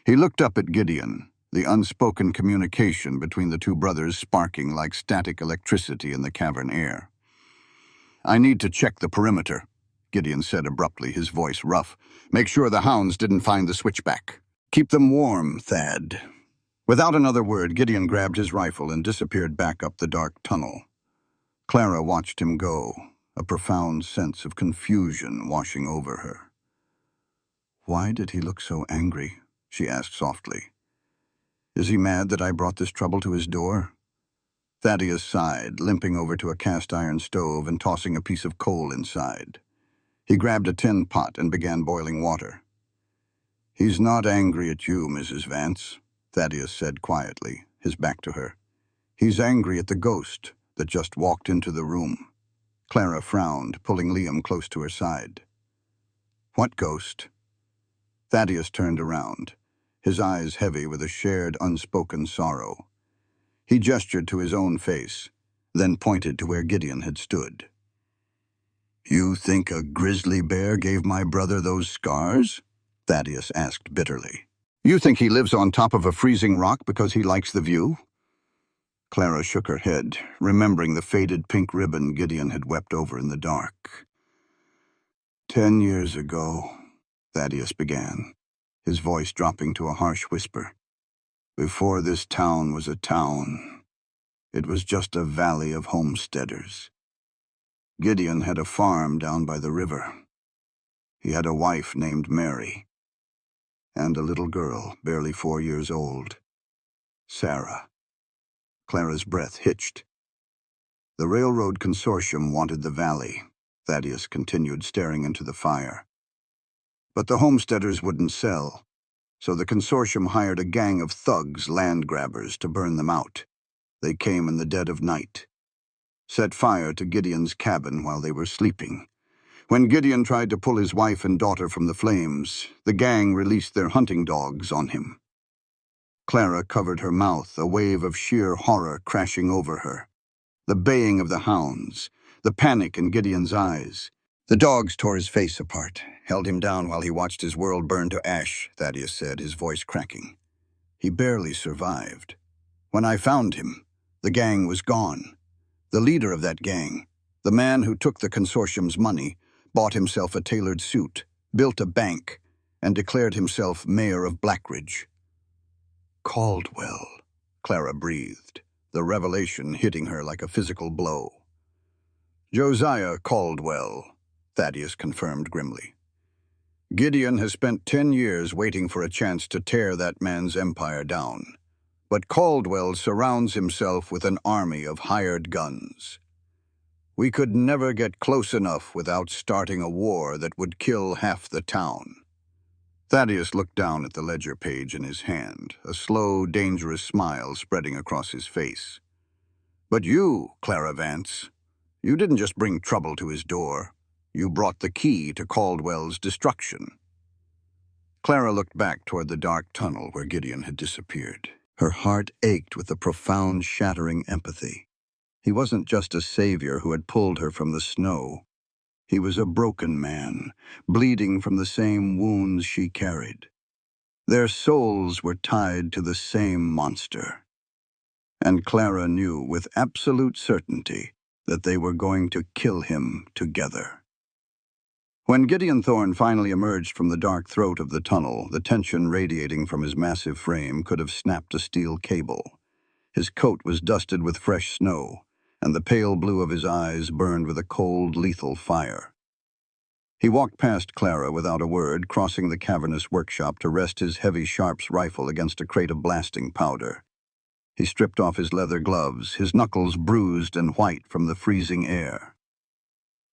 He looked up at Gideon, the unspoken communication between the two brothers sparking like static electricity in the cavern air. "I need to check the perimeter," Gideon said abruptly, his voice rough. "Make sure the hounds didn't find the switchback. Keep them warm, Thad." Without another word, Gideon grabbed his rifle and disappeared back up the dark tunnel. Clara watched him go, a profound sense of confusion washing over her. "Why did he look so angry?" she asked softly. "Is he mad that I brought this trouble to his door?" Thaddeus sighed, limping over to a cast-iron stove and tossing a piece of coal inside. He grabbed a tin pot and began boiling water. "He's not angry at you, Mrs. Vance," Thaddeus said quietly, his back to her. "He's angry at the ghost that just walked into the room." Clara frowned, pulling Liam close to her side. "What ghost?" Thaddeus turned around, his eyes heavy with a shared, unspoken sorrow. He gestured to his own face, then pointed to where Gideon had stood. "You think a grizzly bear gave my brother those scars?" Thaddeus asked bitterly. "You think he lives on top of a freezing rock because he likes the view?" Clara shook her head, remembering the faded pink ribbon Gideon had wept over in the dark. 10 years ago, Thaddeus began, his voice dropping to a harsh whisper. Before this town was a town, it was just a valley of homesteaders. Gideon had a farm down by the river. He had a wife named Mary, and a little girl, barely 4 years old, Sarah. Clara's breath hitched. The railroad consortium wanted the valley, Thaddeus continued, staring into the fire. But the homesteaders wouldn't sell, so the consortium hired a gang of thugs, land grabbers, to burn them out. They came in the dead of night, set fire to Gideon's cabin while they were sleeping. When Gideon tried to pull his wife and daughter from the flames, the gang released their hunting dogs on him. Clara covered her mouth, a wave of sheer horror crashing over her. The baying of the hounds, the panic in Gideon's eyes. The dogs tore his face apart, held him down while he watched his world burn to ash, Thaddeus said, his voice cracking. He barely survived. When I found him, the gang was gone. The leader of that gang, the man who took the consortium's money, bought himself a tailored suit, built a bank, and declared himself mayor of Blackridge. Caldwell, Clara breathed, the revelation hitting her like a physical blow. Josiah Caldwell, Thaddeus confirmed grimly. Gideon has spent 10 years waiting for a chance to tear that man's empire down. But Caldwell surrounds himself with an army of hired guns. We could never get close enough without starting a war that would kill half the town. Thaddeus looked down at the ledger page in his hand, a slow, dangerous smile spreading across his face. But you, Clara Vance, you didn't just bring trouble to his door. You brought the key to Caldwell's destruction. Clara looked back toward the dark tunnel where Gideon had disappeared. Her heart ached with a profound, shattering empathy. He wasn't just a savior who had pulled her from the snow. He was a broken man, bleeding from the same wounds she carried. Their souls were tied to the same monster. And Clara knew with absolute certainty that they were going to kill him together. When Gideon Thorne finally emerged from the dark throat of the tunnel, the tension radiating from his massive frame could have snapped a steel cable. His coat was dusted with fresh snow, and the pale blue of his eyes burned with a cold, lethal fire. He walked past Clara without a word, crossing the cavernous workshop to rest his heavy Sharps rifle against a crate of blasting powder. He stripped off his leather gloves, his knuckles bruised and white from the freezing air.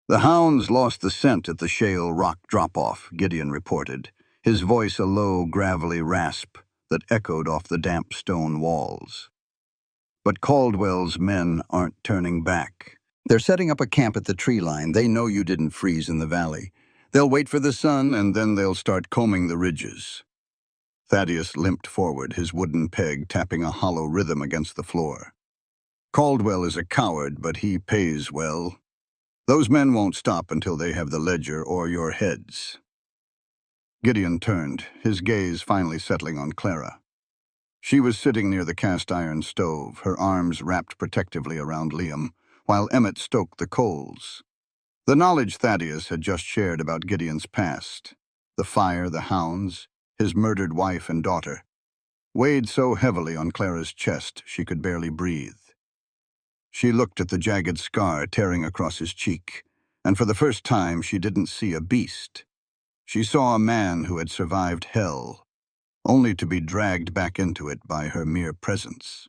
The hounds lost the scent at the shale rock drop-off, Gideon reported, his voice a low, gravelly rasp that echoed off the damp stone walls. But Caldwell's men aren't turning back. They're setting up a camp at the tree line. They know you didn't freeze in the valley. They'll wait for the sun, and then they'll start combing the ridges. Thaddeus limped forward, his wooden peg tapping a hollow rhythm against the floor. Caldwell is a coward, but he pays well. Those men won't stop until they have the ledger or your heads. Gideon turned, his gaze finally settling on Clara. She was sitting near the cast-iron stove, her arms wrapped protectively around Liam, while Emmett stoked the coals. The knowledge Thaddeus had just shared about Gideon's past, the fire, the hounds, his murdered wife and daughter, weighed so heavily on Clara's chest she could barely breathe. She looked at the jagged scar tearing across his cheek, and for the first time she didn't see a beast. She saw a man who had survived hell, only to be dragged back into it by her mere presence.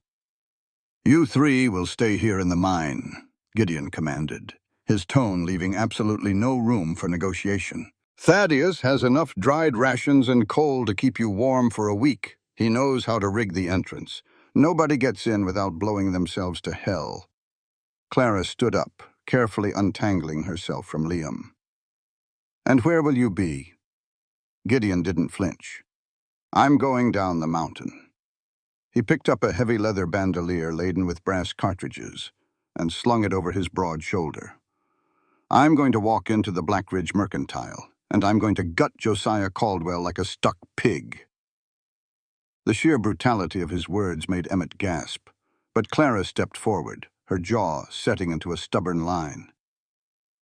"You three will stay here in the mine," Gideon commanded, his tone leaving absolutely no room for negotiation. "Thaddeus has enough dried rations and coal to keep you warm for a week. He knows how to rig the entrance. Nobody gets in without blowing themselves to hell." Clara stood up, carefully untangling herself from Liam. "And where will you be?" Gideon didn't flinch. "I'm going down the mountain." He picked up a heavy leather bandolier laden with brass cartridges and slung it over his broad shoulder. "I'm going to walk into the Blackridge Mercantile, and I'm going to gut Josiah Caldwell like a stuck pig." The sheer brutality of his words made Emmett gasp, But Clara stepped forward, her jaw setting into a stubborn line.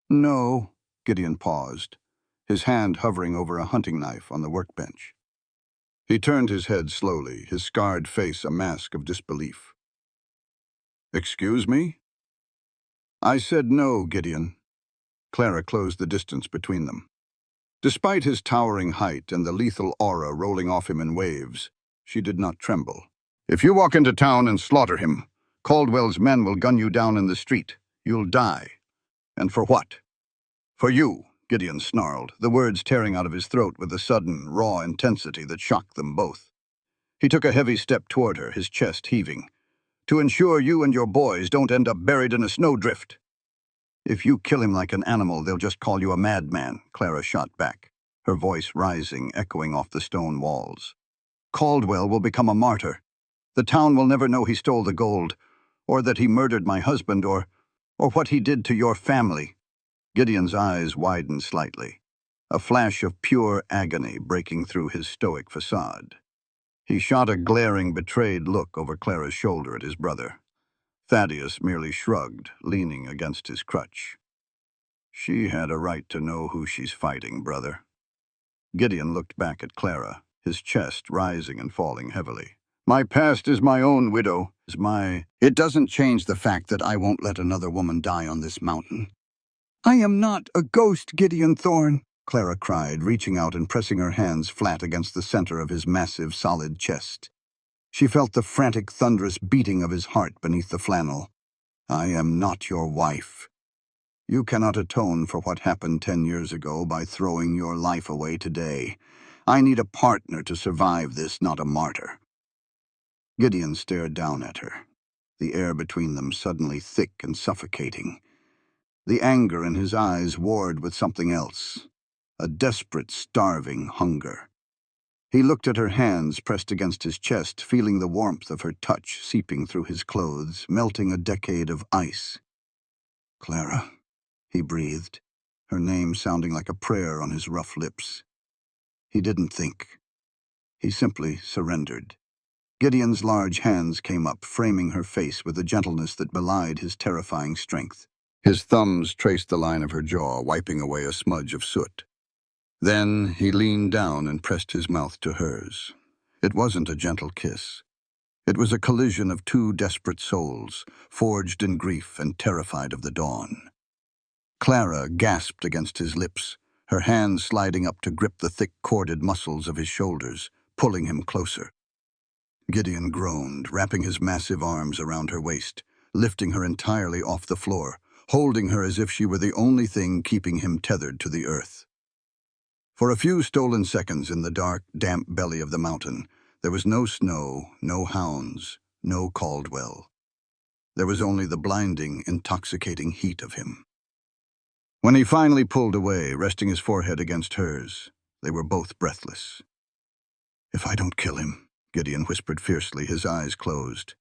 "No," Gideon paused, his hand hovering over a hunting knife on the workbench. He turned his head slowly, his scarred face a mask of disbelief. "Excuse me?" "I said no, Gideon." Clara closed the distance between them. Despite his towering height and the lethal aura rolling off him in waves, she did not tremble. "If you walk into town and slaughter him, Caldwell's men will gun you down in the street. You'll die. And for what?" "For you," Gideon snarled, the words tearing out of his throat with a sudden, raw intensity that shocked them both. He took a heavy step toward her, his chest heaving. "To ensure you and your boys don't end up buried in a snowdrift." "If you kill him like an animal, they'll just call you a madman," Clara shot back, her voice rising, echoing off the stone walls. "Caldwell will become a martyr. The town will never know he stole the gold, or that he murdered my husband, or what he did to your family." Gideon's eyes widened slightly, a flash of pure agony breaking through his stoic facade. He shot a glaring, betrayed look over Clara's shoulder at his brother. Thaddeus merely shrugged, leaning against his crutch. "She had a right to know who she's fighting, brother." Gideon looked back at Clara, his chest rising and falling heavily. "My past is my own, widow. It doesn't change the fact that I won't let another woman die on this mountain." "I am not a ghost, Gideon Thorne," Clara cried, reaching out and pressing her hands flat against the center of his massive, solid chest. She felt the frantic, thunderous beating of his heart beneath the flannel. "I am not your wife. You cannot atone for what happened 10 years ago by throwing your life away today. I need a partner to survive this, not a martyr." Gideon stared down at her, the air between them suddenly thick and suffocating. The anger in his eyes warred with something else, a desperate, starving hunger. He looked at her hands pressed against his chest, feeling the warmth of her touch seeping through his clothes, melting a decade of ice. "Clara," he breathed, her name sounding like a prayer on his rough lips. He didn't think. He simply surrendered. Gideon's large hands came up, framing her face with a gentleness that belied his terrifying strength. His thumbs traced the line of her jaw, wiping away a smudge of soot. Then he leaned down and pressed his mouth to hers. It wasn't a gentle kiss. It was a collision of two desperate souls, forged in grief and terrified of the dawn. Clara gasped against his lips, her hands sliding up to grip the thick corded muscles of his shoulders, pulling him closer. Gideon groaned, wrapping his massive arms around her waist, lifting her entirely off the floor, holding her as if she were the only thing keeping him tethered to the earth. For a few stolen seconds in the dark, damp belly of the mountain, there was no snow, no hounds, no Caldwell. There was only the blinding, intoxicating heat of him. When he finally pulled away, resting his forehead against hers, they were both breathless. "If I don't kill him," Gideon whispered fiercely, his eyes closed.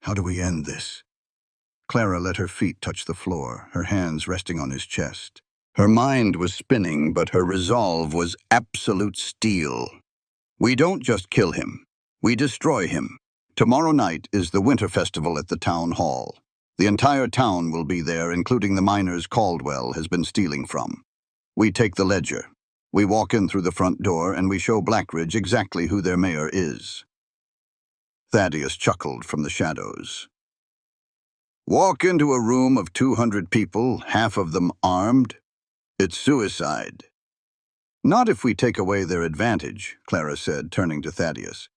"How do we end this?" Clara let her feet touch the floor, her hands resting on his chest. Her mind was spinning, but her resolve was absolute steel. "We don't just kill him. We destroy him. Tomorrow night is the winter festival at the town hall. The entire town will be there, including the miners Caldwell has been stealing from. We take the ledger. We walk in through the front door, and we show Blackridge exactly who their mayor is." Thaddeus chuckled from the shadows. "Walk into a room of 200 people, half of them armed? It's suicide." "Not if we take away their advantage," Clara said, turning to Thaddeus.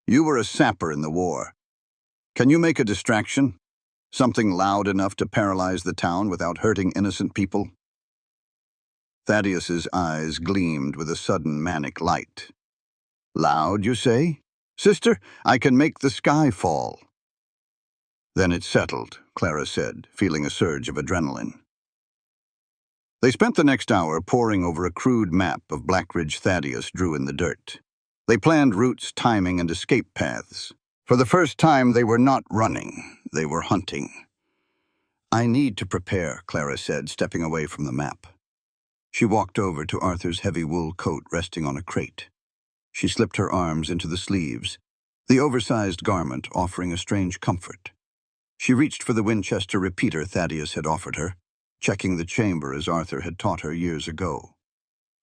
"You were a sapper in the war. Can you make a distraction? Something loud enough to paralyze the town without hurting innocent people?" Thaddeus's eyes gleamed with a sudden manic light. "Loud, you say? Sister, I can make the sky fall." "Then it's settled," Clara said, feeling a surge of adrenaline. They spent the next hour poring over a crude map of Blackridge Thaddeus drew in the dirt. They planned routes, timing, and escape paths. For the first time, they were not running, they were hunting. "I need to prepare," Clara said, stepping away from the map. She walked over to Arthur's heavy wool coat resting on a crate. She slipped her arms into the sleeves, the oversized garment offering a strange comfort. She reached for the Winchester repeater Thaddeus had offered her, checking the chamber as Arthur had taught her years ago.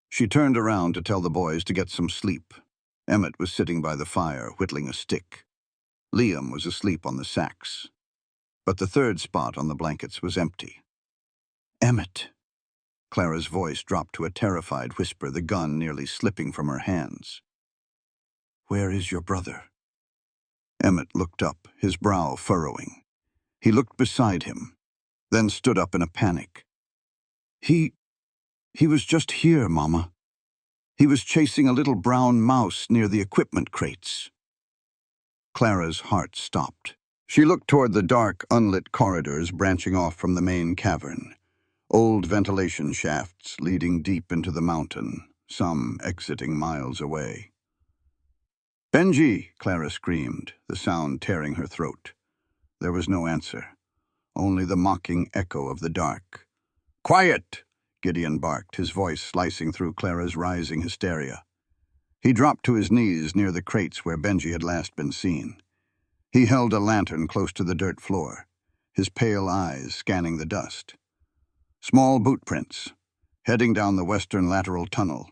She turned around to tell the boys to get some sleep. Emmett was sitting by the fire, whittling a stick. Liam was asleep on the sacks. But the third spot on the blankets was empty. "Emmett!" Clara's voice dropped to a terrified whisper, the gun nearly slipping from her hands. "Where is your brother?" Emmett looked up, his brow furrowing. He looked beside him, then stood up in a panic. He was just here, Mama. He was chasing a little brown mouse near the equipment crates." Clara's heart stopped. She looked toward the dark, unlit corridors branching off from the main cavern. Old ventilation shafts leading deep into the mountain, some exiting miles away. "Benji!" Clara screamed, the sound tearing her throat. There was no answer, only the mocking echo of the dark. "Quiet!" Gideon barked, his voice slicing through Clara's rising hysteria. He dropped to his knees near the crates where Benji had last been seen. He held a lantern close to the dirt floor, his pale eyes scanning the dust. Small boot prints, heading down the western lateral tunnel.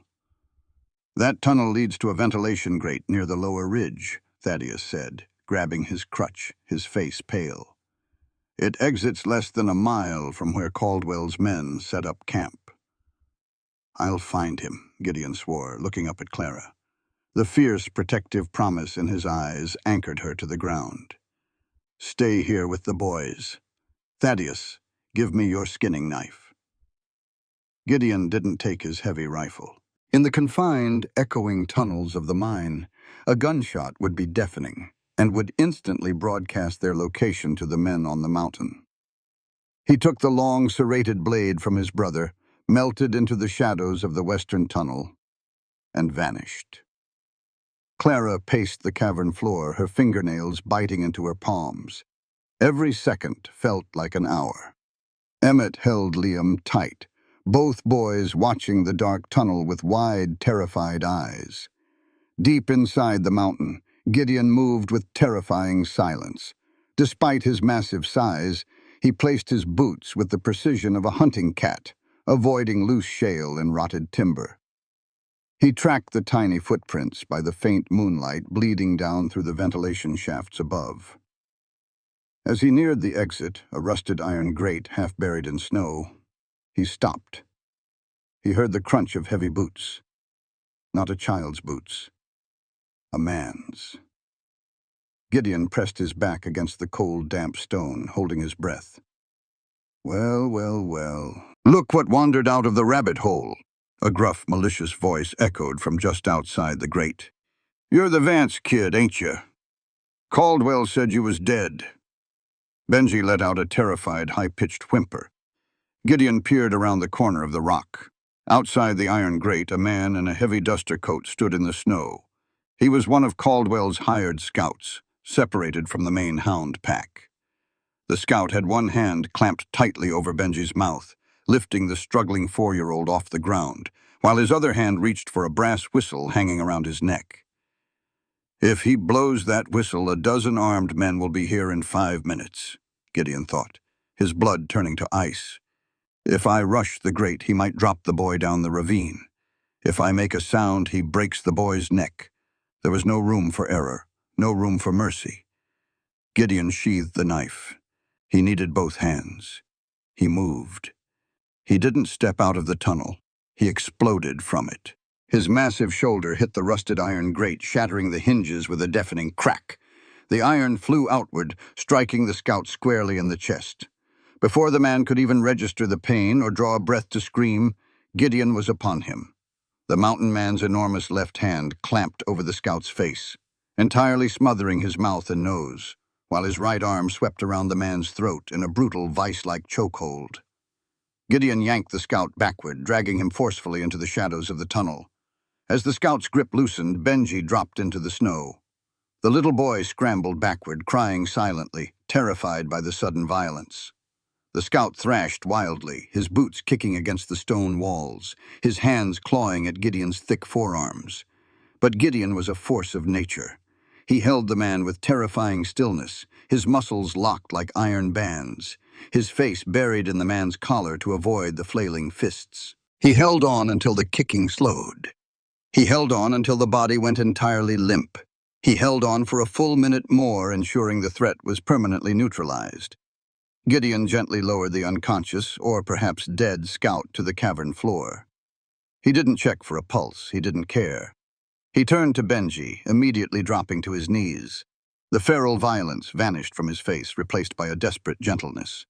"That tunnel leads to a ventilation grate near the lower ridge," Thaddeus said, grabbing his crutch, his face pale. "It exits less than a mile from where Caldwell's men set up camp." "I'll find him," Gideon swore, looking up at Clara. The fierce, protective promise in his eyes anchored her to the ground. "Stay here with the boys. Thaddeus, give me your skinning knife." Gideon didn't take his heavy rifle. In the confined, echoing tunnels of the mine, a gunshot would be deafening and would instantly broadcast their location to the men on the mountain. He took the long, serrated blade from his brother, melted into the shadows of the western tunnel, and vanished. Clara paced the cavern floor, her fingernails biting into her palms. Every second felt like an hour. Emmett held Liam tight, both boys watching the dark tunnel with wide, terrified eyes. Deep inside the mountain, Gideon moved with terrifying silence. Despite his massive size, he placed his boots with the precision of a hunting cat, avoiding loose shale and rotted timber. He tracked the tiny footprints by the faint moonlight bleeding down through the ventilation shafts above. As he neared the exit, a rusted iron grate half buried in snow, he stopped. He heard the crunch of heavy boots. Not a child's boots. A man's. Gideon pressed his back against the cold, damp stone, holding his breath. "Well, well, well. Look what wandered out of the rabbit hole," a gruff, malicious voice echoed from just outside the grate. "You're the Vance kid, ain't you? Caldwell said you was dead." Benji let out a terrified, high-pitched whimper. Gideon peered around the corner of the rock. Outside the iron grate, a man in a heavy duster coat stood in the snow. He was one of Caldwell's hired scouts, separated from the main hound pack. The scout had one hand clamped tightly over Benji's mouth, lifting the struggling 4-year-old off the ground, while his other hand reached for a brass whistle hanging around his neck. "If he blows that whistle, a dozen armed men will be here in 5 minutes," Gideon thought, his blood turning to ice. "If I rush the grate, he might drop the boy down the ravine. If I make a sound, he breaks the boy's neck." There was no room for error, no room for mercy. Gideon sheathed the knife. He needed both hands. He moved. He didn't step out of the tunnel. He exploded from it. His massive shoulder hit the rusted iron grate, shattering the hinges with a deafening crack. The iron flew outward, striking the scout squarely in the chest. Before the man could even register the pain or draw a breath to scream, Gideon was upon him. The mountain man's enormous left hand clamped over the scout's face, entirely smothering his mouth and nose, while his right arm swept around the man's throat in a brutal vice-like chokehold. Gideon yanked the scout backward, dragging him forcefully into the shadows of the tunnel. As the scout's grip loosened, Benji dropped into the snow. The little boy scrambled backward, crying silently, terrified by the sudden violence. The scout thrashed wildly, his boots kicking against the stone walls, his hands clawing at Gideon's thick forearms. But Gideon was a force of nature. He held the man with terrifying stillness, his muscles locked like iron bands, his face buried in the man's collar to avoid the flailing fists. He held on until the kicking slowed. He held on until the body went entirely limp. He held on for a full minute more, ensuring the threat was permanently neutralized. Gideon gently lowered the unconscious, or perhaps dead, scout to the cavern floor. He didn't check for a pulse. He didn't care. He turned to Benji, immediately dropping to his knees. The feral violence vanished from his face, replaced by a desperate gentleness.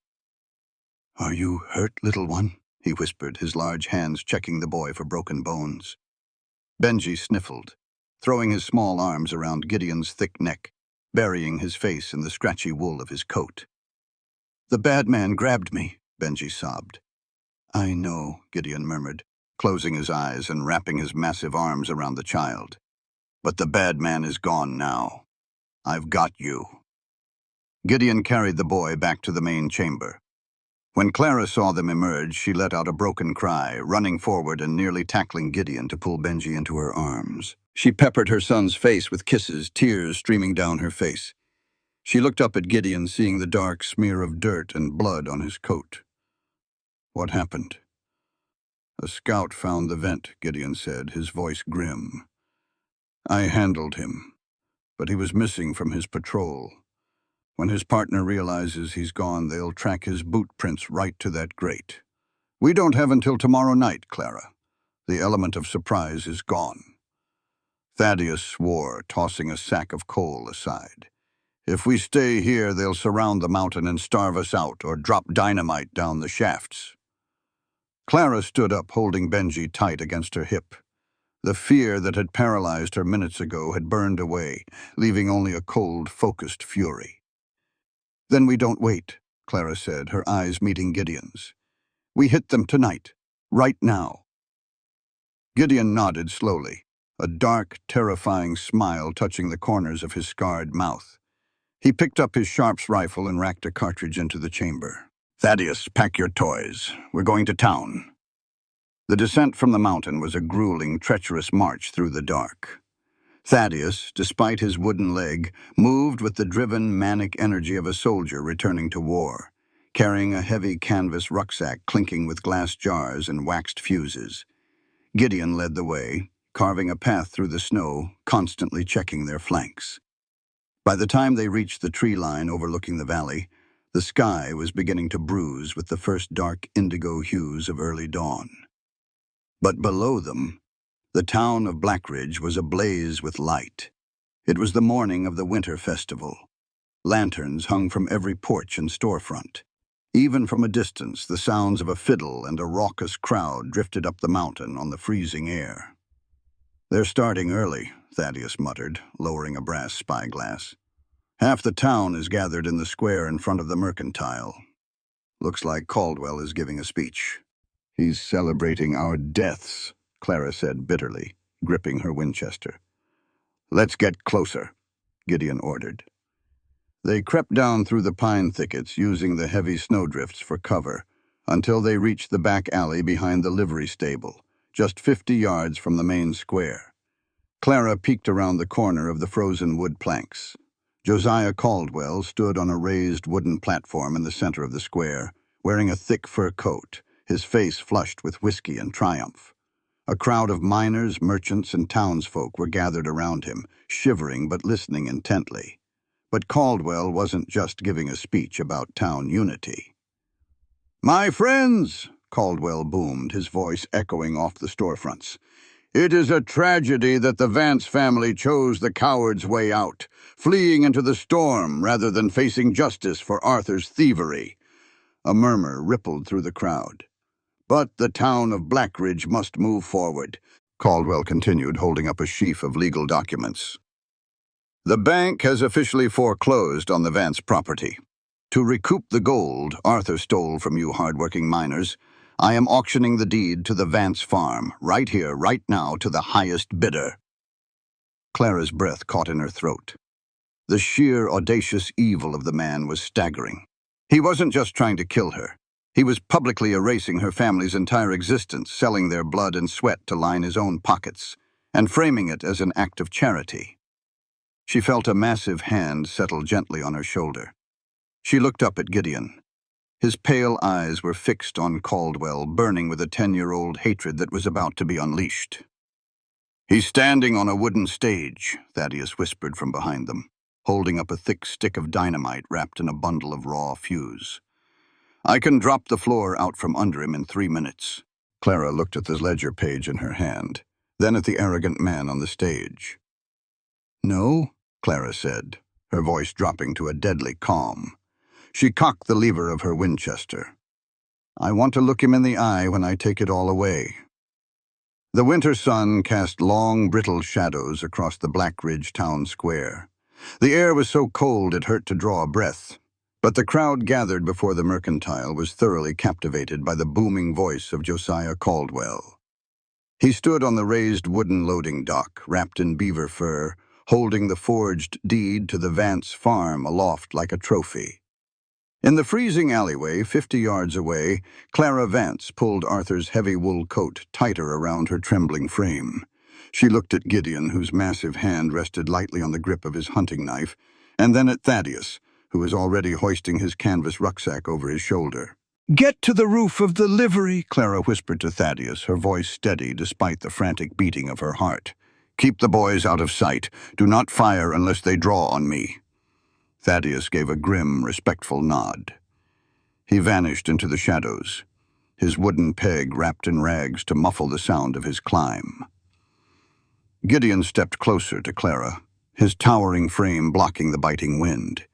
"Are you hurt, little one?" he whispered, his large hands checking the boy for broken bones. Benji sniffled, throwing his small arms around Gideon's thick neck, burying his face in the scratchy wool of his coat. "The bad man grabbed me," Benji sobbed. "I know," Gideon murmured, closing his eyes and wrapping his massive arms around the child. "But the bad man is gone now. I've got you." Gideon carried the boy back to the main chamber. When Clara saw them emerge, she let out a broken cry, running forward and nearly tackling Gideon to pull Benji into her arms. She peppered her son's face with kisses, tears streaming down her face. She looked up at Gideon, seeing the dark smear of dirt and blood on his coat. "What happened?" "A scout found the vent," Gideon said, his voice grim. "I handled him, but he was missing from his patrol. When his partner realizes he's gone, they'll track his boot prints right to that grate. We don't have until tomorrow night, Clara. The element of surprise is gone." Thaddeus swore, tossing a sack of coal aside. "If we stay here, they'll surround the mountain and starve us out, or drop dynamite down the shafts." Clara stood up, holding Benji tight against her hip. The fear that had paralyzed her minutes ago had burned away, leaving only a cold, focused fury. "Then we don't wait," Clara said, her eyes meeting Gideon's. "We hit them tonight, right now." Gideon nodded slowly, a dark, terrifying smile touching the corners of his scarred mouth. He picked up his Sharps rifle and racked a cartridge into the chamber. "Thaddeus, pack your toys. We're going to town." The descent from the mountain was a grueling, treacherous march through the dark. Thaddeus, despite his wooden leg, moved with the driven, manic energy of a soldier returning to war, carrying a heavy canvas rucksack clinking with glass jars and waxed fuses. Gideon led the way, carving a path through the snow, constantly checking their flanks. By the time they reached the tree line overlooking the valley, the sky was beginning to bruise with the first dark indigo hues of early dawn. But below them, the town of Blackridge was ablaze with light. It was the morning of the winter festival. Lanterns hung from every porch and storefront. Even from a distance, the sounds of a fiddle and a raucous crowd drifted up the mountain on the freezing air. "They're starting early," Thaddeus muttered, lowering a brass spyglass. "Half the town is gathered in the square in front of the mercantile. Looks like Caldwell is giving a speech." "He's celebrating our deaths," Clara said bitterly, gripping her Winchester. "Let's get closer," Gideon ordered. They crept down through the pine thickets, using the heavy snowdrifts for cover, until they reached the back alley behind the livery stable, just 50 yards from the main square. Clara peeked around the corner of the frozen wood planks. Josiah Caldwell stood on a raised wooden platform in the center of the square, wearing a thick fur coat, his face flushed with whiskey and triumph. A crowd of miners, merchants, and townsfolk were gathered around him, shivering but listening intently. But Caldwell wasn't just giving a speech about town unity. "My friends," Caldwell boomed, his voice echoing off the storefronts, "it is a tragedy that the Vance family chose the coward's way out, fleeing into the storm rather than facing justice for Arthur's thievery." A murmur rippled through the crowd. "But the town of Blackridge must move forward," Caldwell continued, holding up a sheaf of legal documents. "The bank has officially foreclosed on the Vance property. To recoup the gold Arthur stole from you hardworking miners, I am auctioning the deed to the Vance farm, right here, right now, to the highest bidder." Clara's breath caught in her throat. The sheer, audacious evil of the man was staggering. He wasn't just trying to kill her. He was publicly erasing her family's entire existence, selling their blood and sweat to line his own pockets, and framing it as an act of charity. She felt a massive hand settle gently on her shoulder. She looked up at Gideon. His pale eyes were fixed on Caldwell, burning with a 10-year-old hatred that was about to be unleashed. "He's standing on a wooden stage," Thaddeus whispered from behind them, holding up a thick stick of dynamite wrapped in a bundle of raw fuse. "I can drop the floor out from under him in 3 minutes." Clara looked at the ledger page in her hand, then at the arrogant man on the stage. "No," Clara said, her voice dropping to a deadly calm. She cocked the lever of her Winchester. "I want to look him in the eye when I take it all away." The winter sun cast long, brittle shadows across the Black Ridge town square. The air was so cold it hurt to draw a breath, but the crowd gathered before the Mercantile was thoroughly captivated by the booming voice of Josiah Caldwell. He stood on the raised wooden loading dock, wrapped in beaver fur, holding the forged deed to the Vance farm aloft like a trophy. In the freezing alleyway, 50 yards away, Clara Vance pulled Arthur's heavy wool coat tighter around her trembling frame. She looked at Gideon, whose massive hand rested lightly on the grip of his hunting knife, and then at Thaddeus, who was already hoisting his canvas rucksack over his shoulder. "Get to the roof of the livery," Clara whispered to Thaddeus, her voice steady despite the frantic beating of her heart. "Keep the boys out of sight. Do not fire unless they draw on me." Thaddeus gave a grim, respectful nod. He vanished into the shadows, his wooden peg wrapped in rags to muffle the sound of his climb. Gideon stepped closer to Clara, his towering frame blocking the biting wind.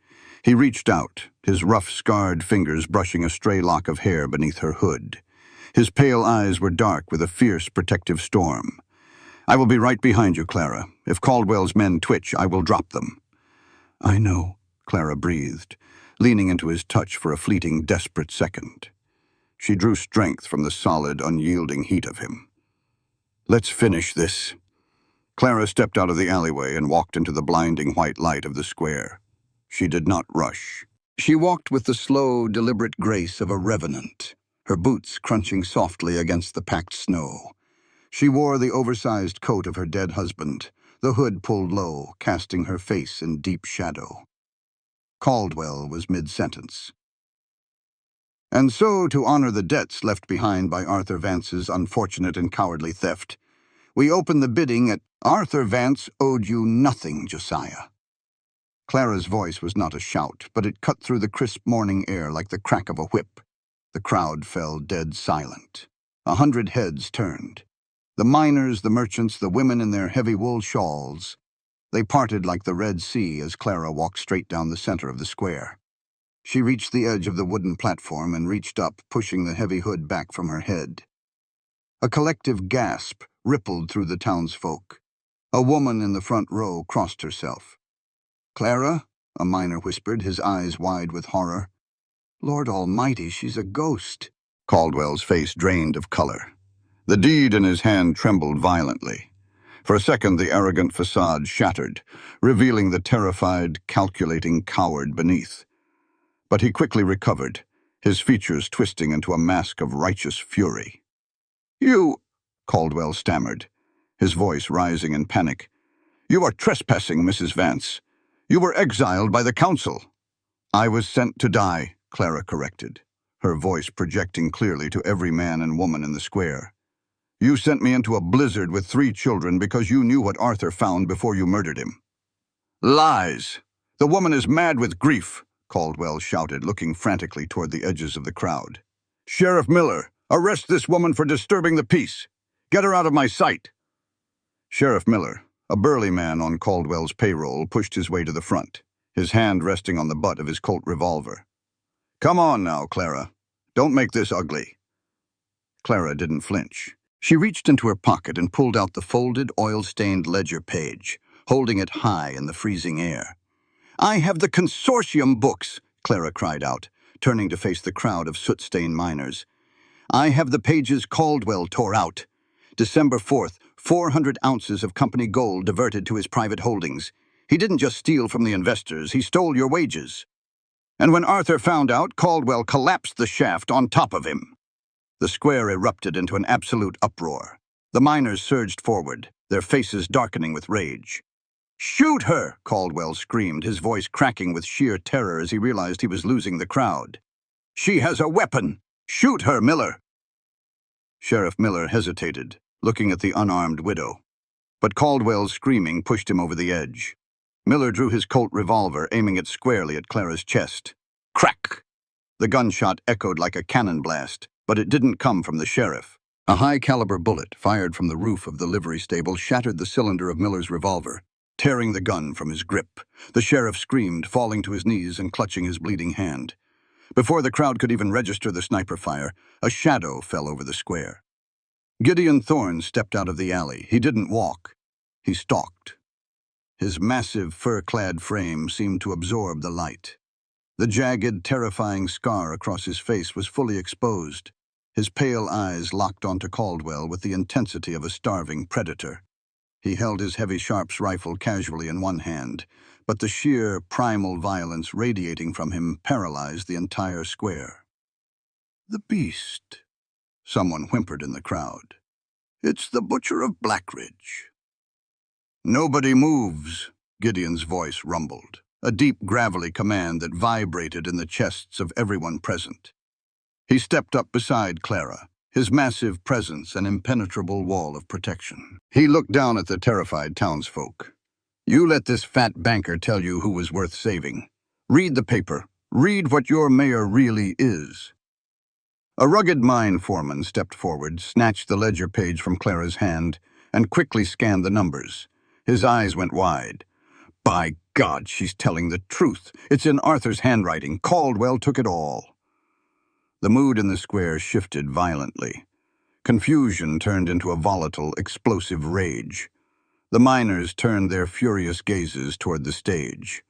He reached out, his rough, scarred fingers brushing a stray lock of hair beneath her hood. His pale eyes were dark with a fierce, protective storm. "I will be right behind you, Clara. If Caldwell's men twitch, I will drop them." "I know," Clara breathed, leaning into his touch for a fleeting, desperate second. She drew strength from the solid, unyielding heat of him. "Let's finish this." Clara stepped out of the alleyway and walked into the blinding white light of the square. She did not rush. She walked with the slow, deliberate grace of a revenant, her boots crunching softly against the packed snow. She wore the oversized coat of her dead husband, the hood pulled low, casting her face in deep shadow. Caldwell was mid-sentence. "And so, to honor the debts left behind by Arthur Vance's unfortunate and cowardly theft, we open the bidding at Arthur Vance owed you nothing, Josiah." Clara's voice was not a shout, but it cut through the crisp morning air like the crack of a whip. The crowd fell dead silent. 100 heads turned. The miners, the merchants, the women in their heavy wool shawls. They parted like the Red Sea as Clara walked straight down the center of the square. She reached the edge of the wooden platform and reached up, pushing the heavy hood back from her head. A collective gasp rippled through the townsfolk. A woman in the front row crossed herself. "Clara?" a miner whispered, his eyes wide with horror. "Lord Almighty, she's a ghost." Caldwell's face drained of color. The deed in his hand trembled violently. For a second, the arrogant facade shattered, revealing the terrified, calculating coward beneath. But he quickly recovered, his features twisting into a mask of righteous fury. "You," Caldwell stammered, his voice rising in panic. "You are trespassing, Mrs. Vance. You were exiled by the council." "I was sent to die," Clara corrected, her voice projecting clearly to every man and woman in the square. "You sent me into a blizzard with 3 children because you knew what Arthur found before you murdered him." "Lies! The woman is mad with grief," Caldwell shouted, looking frantically toward the edges of the crowd. "Sheriff Miller, arrest this woman for disturbing the peace. Get her out of my sight." Sheriff Miller, a burly man on Caldwell's payroll, pushed his way to the front, his hand resting on the butt of his Colt revolver. "Come on now, Clara. Don't make this ugly." Clara didn't flinch. She reached into her pocket and pulled out the folded, oil-stained ledger page, holding it high in the freezing air. "I have the consortium books," Clara cried out, turning to face the crowd of soot-stained miners. "I have the pages Caldwell tore out. December 4th, 400 ounces of company gold diverted to his private holdings. He didn't just steal from the investors, he stole your wages. And when Arthur found out, Caldwell collapsed the shaft on top of him." The square erupted into an absolute uproar. The miners surged forward, their faces darkening with rage. "Shoot her!" Caldwell screamed, his voice cracking with sheer terror as he realized he was losing the crowd. "She has a weapon! Shoot her, Miller!" Sheriff Miller hesitated, looking at the unarmed widow. But Caldwell's screaming pushed him over the edge. Miller drew his Colt revolver, aiming it squarely at Clara's chest. Crack! The gunshot echoed like a cannon blast, but it didn't come from the sheriff. A high-caliber bullet, fired from the roof of the livery stable, shattered the cylinder of Miller's revolver, tearing the gun from his grip. The sheriff screamed, falling to his knees and clutching his bleeding hand. Before the crowd could even register the sniper fire, a shadow fell over the square. Gideon Thorne stepped out of the alley. He didn't walk. He stalked. His massive, fur-clad frame seemed to absorb the light. The jagged, terrifying scar across his face was fully exposed. His pale eyes locked onto Caldwell with the intensity of a starving predator. He held his heavy sharps rifle casually in one hand, but the sheer, primal violence radiating from him paralyzed the entire square. "The beast," someone whimpered in the crowd. "It's the Butcher of Blackridge." "Nobody moves," Gideon's voice rumbled, a deep, gravelly command that vibrated in the chests of everyone present. He stepped up beside Clara, his massive presence an impenetrable wall of protection. He looked down at the terrified townsfolk. "You let this fat banker tell you who was worth saving. Read the paper. Read what your mayor really is." A rugged mine foreman stepped forward, snatched the ledger page from Clara's hand, and quickly scanned the numbers. His eyes went wide. "By God, she's telling the truth. It's in Arthur's handwriting. Caldwell took it all." The mood in the square shifted violently. Confusion turned into a volatile, explosive rage. The miners turned their furious gazes toward the stage.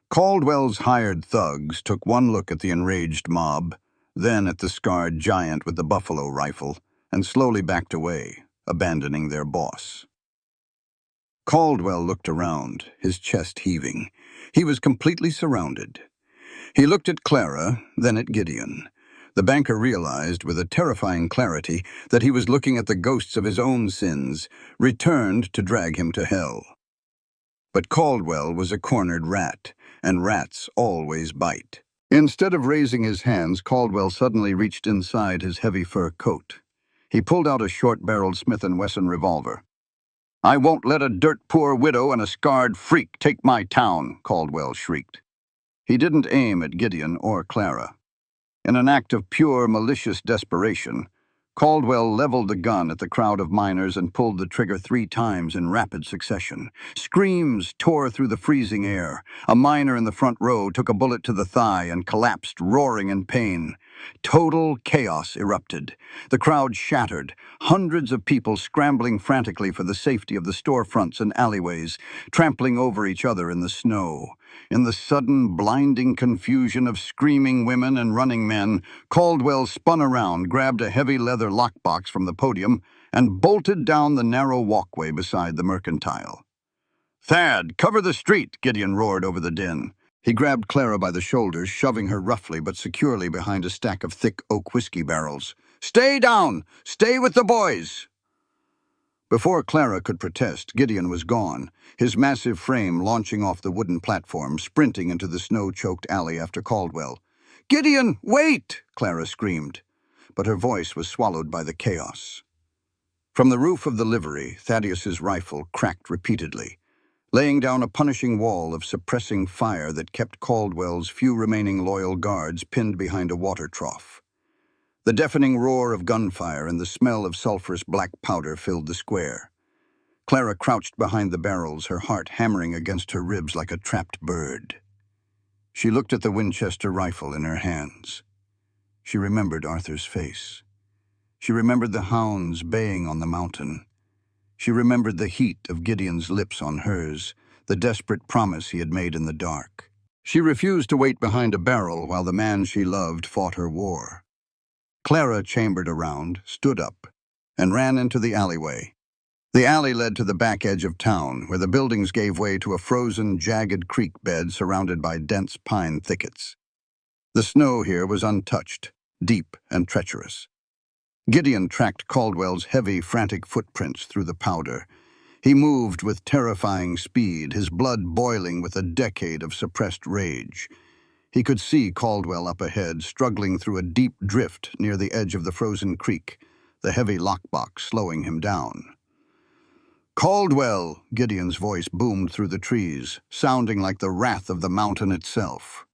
Caldwell's hired thugs took one look at the enraged mob, then at the scarred giant with the buffalo rifle, and slowly backed away, abandoning their boss. Caldwell looked around, his chest heaving. He was completely surrounded. He looked at Clara, then at Gideon. The banker realized with a terrifying clarity that he was looking at the ghosts of his own sins, returned to drag him to hell. But Caldwell was a cornered rat, and rats always bite. Instead of raising his hands, Caldwell suddenly reached inside his heavy fur coat. He pulled out a short-barreled Smith & Wesson revolver. "I won't let a dirt-poor widow and a scarred freak take my town," Caldwell shrieked. He didn't aim at Gideon or Clara. In an act of pure, malicious desperation, Caldwell leveled the gun at the crowd of miners and pulled the trigger 3 times in rapid succession. Screams tore through the freezing air. A miner in the front row took a bullet to the thigh and collapsed, roaring in pain. Total chaos erupted. The crowd shattered, hundreds of people scrambling frantically for the safety of the storefronts and alleyways, trampling over each other in the snow. In the sudden, blinding confusion of screaming women and running men, Caldwell spun around, grabbed a heavy leather lockbox from the podium, and bolted down the narrow walkway beside the mercantile. "Thad, cover the street!" Gideon roared over the din. He grabbed Clara by the shoulders, shoving her roughly but securely behind a stack of thick oak whiskey barrels. "Stay down! Stay with the boys!" Before Clara could protest, Gideon was gone, his massive frame launching off the wooden platform, sprinting into the snow-choked alley after Caldwell. "Gideon, wait!" Clara screamed, but her voice was swallowed by the chaos. From the roof of the livery, Thaddeus's rifle cracked repeatedly, laying down a punishing wall of suppressing fire that kept Caldwell's few remaining loyal guards pinned behind a water trough. The deafening roar of gunfire and the smell of sulphurous black powder filled the square. Clara crouched behind the barrels, her heart hammering against her ribs like a trapped bird. She looked at the Winchester rifle in her hands. She remembered Arthur's face. She remembered the hounds baying on the mountain. She remembered the heat of Gideon's lips on hers, the desperate promise he had made in the dark. She refused to wait behind a barrel while the man she loved fought her war. Clara chambered around, stood up, and ran into the alleyway. The alley led to the back edge of town, where the buildings gave way to a frozen, jagged creek bed surrounded by dense pine thickets. The snow here was untouched, deep and treacherous. Gideon tracked Caldwell's heavy, frantic footprints through the powder. He moved with terrifying speed, his blood boiling with a decade of suppressed rage. He could see Caldwell up ahead, struggling through a deep drift near the edge of the frozen creek, the heavy lockbox slowing him down. "Caldwell!" Gideon's voice boomed through the trees, sounding like the wrath of the mountain itself.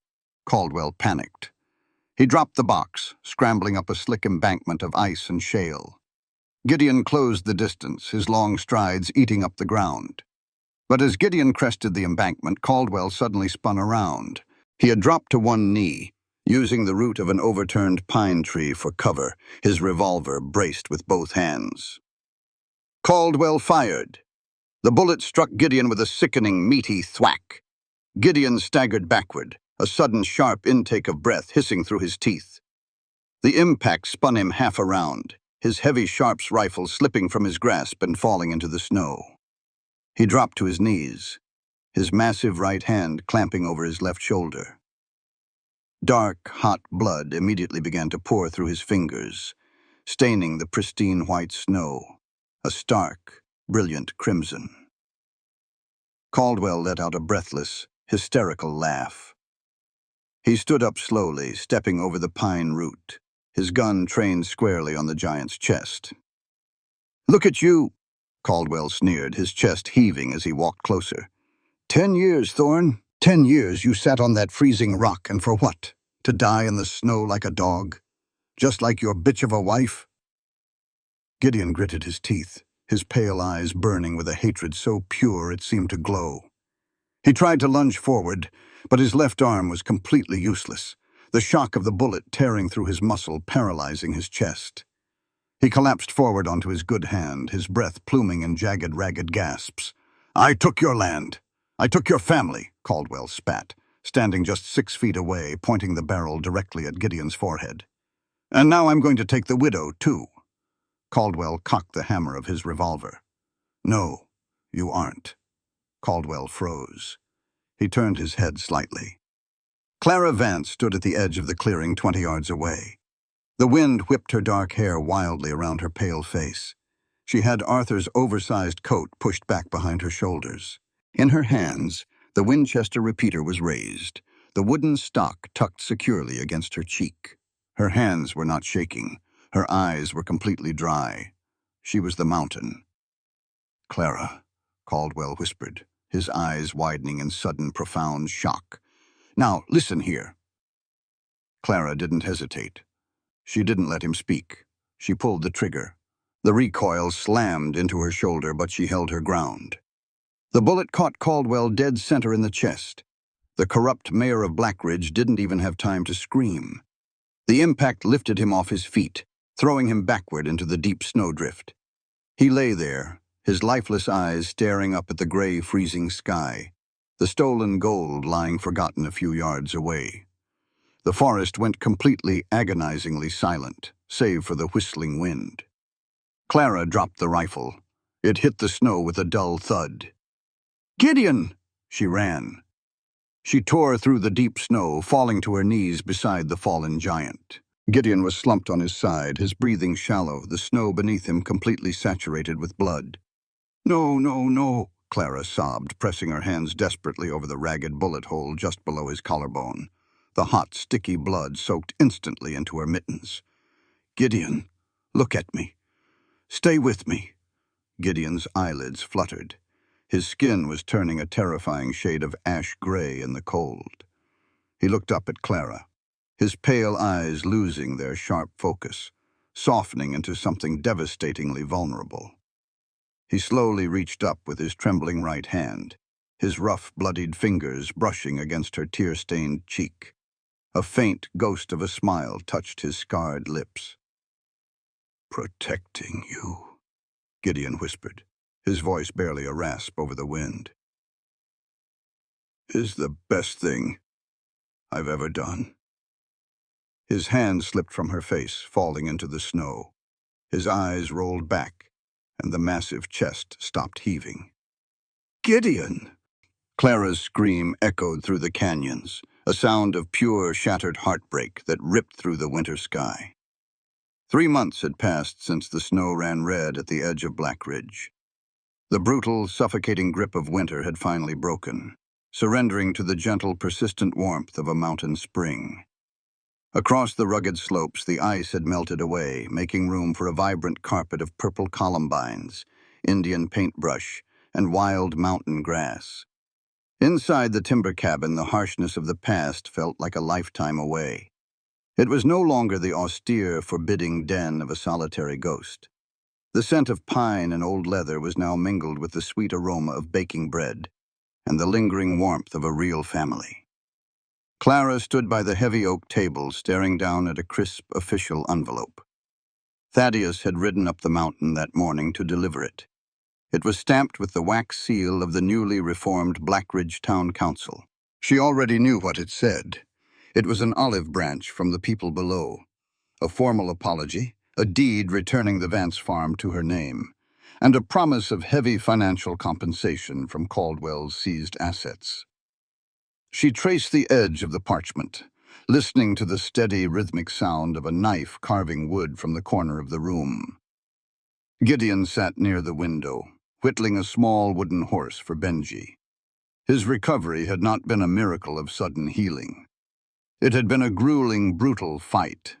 Caldwell panicked. He dropped the box, scrambling up a slick embankment of ice and shale. Gideon closed the distance, his long strides eating up the ground. But as Gideon crested the embankment, Caldwell suddenly spun around. He had dropped to one knee, using the root of an overturned pine tree for cover, his revolver braced with both hands. Caldwell fired. The bullet struck Gideon with a sickening, meaty thwack. Gideon staggered backward, a sudden sharp intake of breath hissing through his teeth. The impact spun him half around, his heavy Sharps rifle slipping from his grasp and falling into the snow. He dropped to his knees, his massive right hand clamping over his left shoulder. Dark, hot blood immediately began to pour through his fingers, staining the pristine white snow, a stark, brilliant crimson. Caldwell let out a breathless, hysterical laugh. He stood up slowly, stepping over the pine root, his gun trained squarely on the giant's chest. "Look at you," Caldwell sneered, his chest heaving as he walked closer. 10 years, Thorne. 10 years you sat on that freezing rock, and for what? To die in the snow like a dog? Just like your bitch of a wife?" Gideon gritted his teeth, his pale eyes burning with a hatred so pure it seemed to glow. He tried to lunge forward, but his left arm was completely useless, the shock of the bullet tearing through his muscle, paralyzing his chest. He collapsed forward onto his good hand, his breath pluming in jagged, ragged gasps. "I took your land. I took your family," Caldwell spat, standing just 6 feet away, pointing the barrel directly at Gideon's forehead. "And now I'm going to take the widow, too." Caldwell cocked the hammer of his revolver. "No, you aren't." Caldwell froze. He turned his head slightly. Clara Vance stood at the edge of the clearing 20 yards away. The wind whipped her dark hair wildly around her pale face. She had Arthur's oversized coat pushed back behind her shoulders. In her hands, the Winchester repeater was raised, the wooden stock tucked securely against her cheek. Her hands were not shaking. Her eyes were completely dry. She was the mountain. "Clara," Caldwell whispered, his eyes widening in sudden, profound shock. "Now, listen here." Clara didn't hesitate. She didn't let him speak. She pulled the trigger. The recoil slammed into her shoulder, but she held her ground. The bullet caught Caldwell dead center in the chest. The corrupt mayor of Blackridge didn't even have time to scream. The impact lifted him off his feet, throwing him backward into the deep snowdrift. He lay there, his lifeless eyes staring up at the gray, freezing sky, the stolen gold lying forgotten a few yards away. The forest went completely agonizingly silent, save for the whistling wind. Clara dropped the rifle. It hit the snow with a dull thud. "Gideon!" She ran. She tore through the deep snow, falling to her knees beside the fallen giant. Gideon was slumped on his side, his breathing shallow, the snow beneath him completely saturated with blood. "No, no, no," Clara sobbed, pressing her hands desperately over the ragged bullet hole just below his collarbone. The hot, sticky blood soaked instantly into her mittens. "Gideon, look at me. Stay with me." Gideon's eyelids fluttered. His skin was turning a terrifying shade of ash gray in the cold. He looked up at Clara, his pale eyes losing their sharp focus, softening into something devastatingly vulnerable. He slowly reached up with his trembling right hand, his rough, bloodied fingers brushing against her tear-stained cheek. A faint ghost of a smile touched his scarred lips. "Protecting you," Gideon whispered, his voice barely a rasp over the wind, "is the best thing I've ever done." His hand slipped from her face, falling into the snow. His eyes rolled back, and the massive chest stopped heaving. "Gideon!" Clara's scream echoed through the canyons, a sound of pure, shattered heartbreak that ripped through the winter sky. 3 months had passed since the snow ran red at the edge of Blackridge. The brutal, suffocating grip of winter had finally broken, surrendering to the gentle, persistent warmth of a mountain spring. Across the rugged slopes, the ice had melted away, making room for a vibrant carpet of purple columbines, Indian paintbrush, and wild mountain grass. Inside the timber cabin, the harshness of the past felt like a lifetime away. It was no longer the austere, forbidding den of a solitary ghost. The scent of pine and old leather was now mingled with the sweet aroma of baking bread and the lingering warmth of a real family. Clara stood by the heavy oak table, staring down at a crisp official envelope. Thaddeus had ridden up the mountain that morning to deliver it. It was stamped with the wax seal of the newly reformed Blackridge Town Council. She already knew what it said. It was an olive branch from the people below, a formal apology, a deed returning the Vance farm to her name, and a promise of heavy financial compensation from Caldwell's seized assets. She traced the edge of the parchment, listening to the steady, rhythmic sound of a knife carving wood from the corner of the room. Gideon sat near the window, whittling a small wooden horse for Benji. His recovery had not been a miracle of sudden healing. It had been a grueling, brutal fight.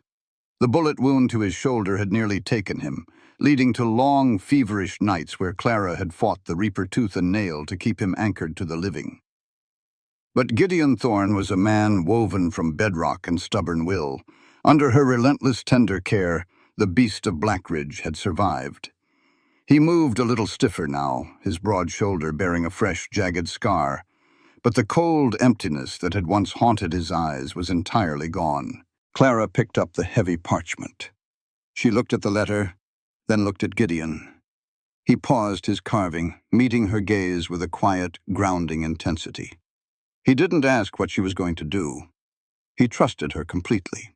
The bullet wound to his shoulder had nearly taken him, leading to long, feverish nights where Clara had fought the Reaper tooth and nail to keep him anchored to the living. But Gideon Thorne was a man woven from bedrock and stubborn will. Under her relentless, tender care, the beast of Blackridge had survived. He moved a little stiffer now, his broad shoulder bearing a fresh, jagged scar, but the cold emptiness that had once haunted his eyes was entirely gone. Clara picked up the heavy parchment. She looked at the letter, then looked at Gideon. He paused his carving, meeting her gaze with a quiet, grounding intensity. He didn't ask what she was going to do. He trusted her completely.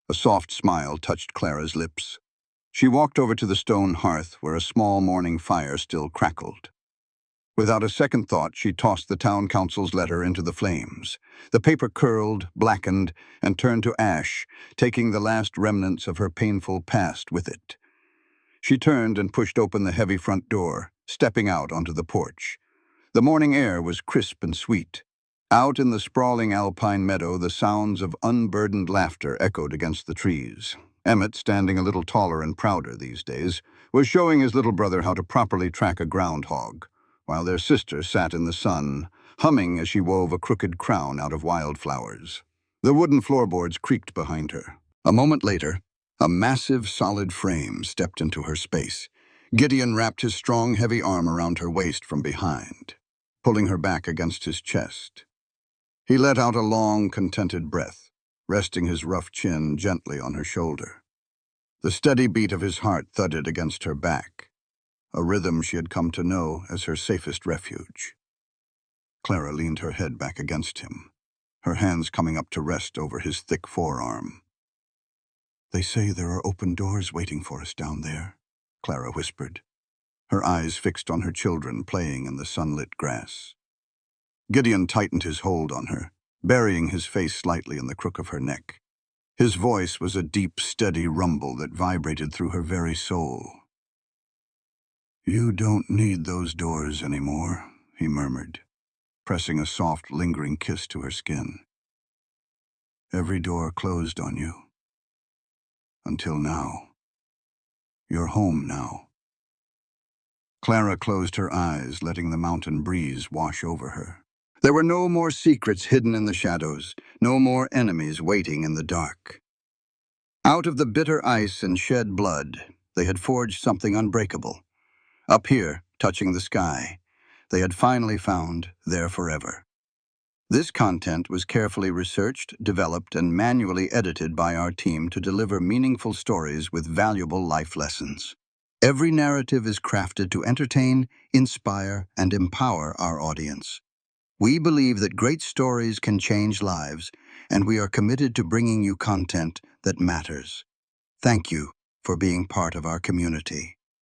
A soft smile touched Clara's lips. She walked over to the stone hearth where a small morning fire still crackled. Without a second thought, she tossed the town council's letter into the flames. The paper curled, blackened, and turned to ash, taking the last remnants of her painful past with it. She turned and pushed open the heavy front door, stepping out onto the porch. The morning air was crisp and sweet. Out in the sprawling alpine meadow, the sounds of unburdened laughter echoed against the trees. Emmett, standing a little taller and prouder these days, was showing his little brother how to properly track a groundhog, while their sister sat in the sun, humming as she wove a crooked crown out of wildflowers. The wooden floorboards creaked behind her. A moment later, a massive, solid frame stepped into her space. Gideon wrapped his strong, heavy arm around her waist from behind, pulling her back against his chest. He let out a long, contented breath, resting his rough chin gently on her shoulder. The steady beat of his heart thudded against her back, a rhythm she had come to know as her safest refuge. Clara leaned her head back against him, her hands coming up to rest over his thick forearm. "They say there are open doors waiting for us down there," Clara whispered, her eyes fixed on her children playing in the sunlit grass. Gideon tightened his hold on her, burying his face slightly in the crook of her neck. His voice was a deep, steady rumble that vibrated through her very soul. "You don't need those doors anymore," he murmured, pressing a soft, lingering kiss to her skin. "Every door closed on you. Until now. You're home now." Clara closed her eyes, letting the mountain breeze wash over her. There were no more secrets hidden in the shadows, no more enemies waiting in the dark. Out of the bitter ice and shed blood, they had forged something unbreakable. Up here, touching the sky, they had finally found their forever. This content was carefully researched, developed, and manually edited by our team to deliver meaningful stories with valuable life lessons. Every narrative is crafted to entertain, inspire, and empower our audience. We believe that great stories can change lives, and we are committed to bringing you content that matters. Thank you for being part of our community.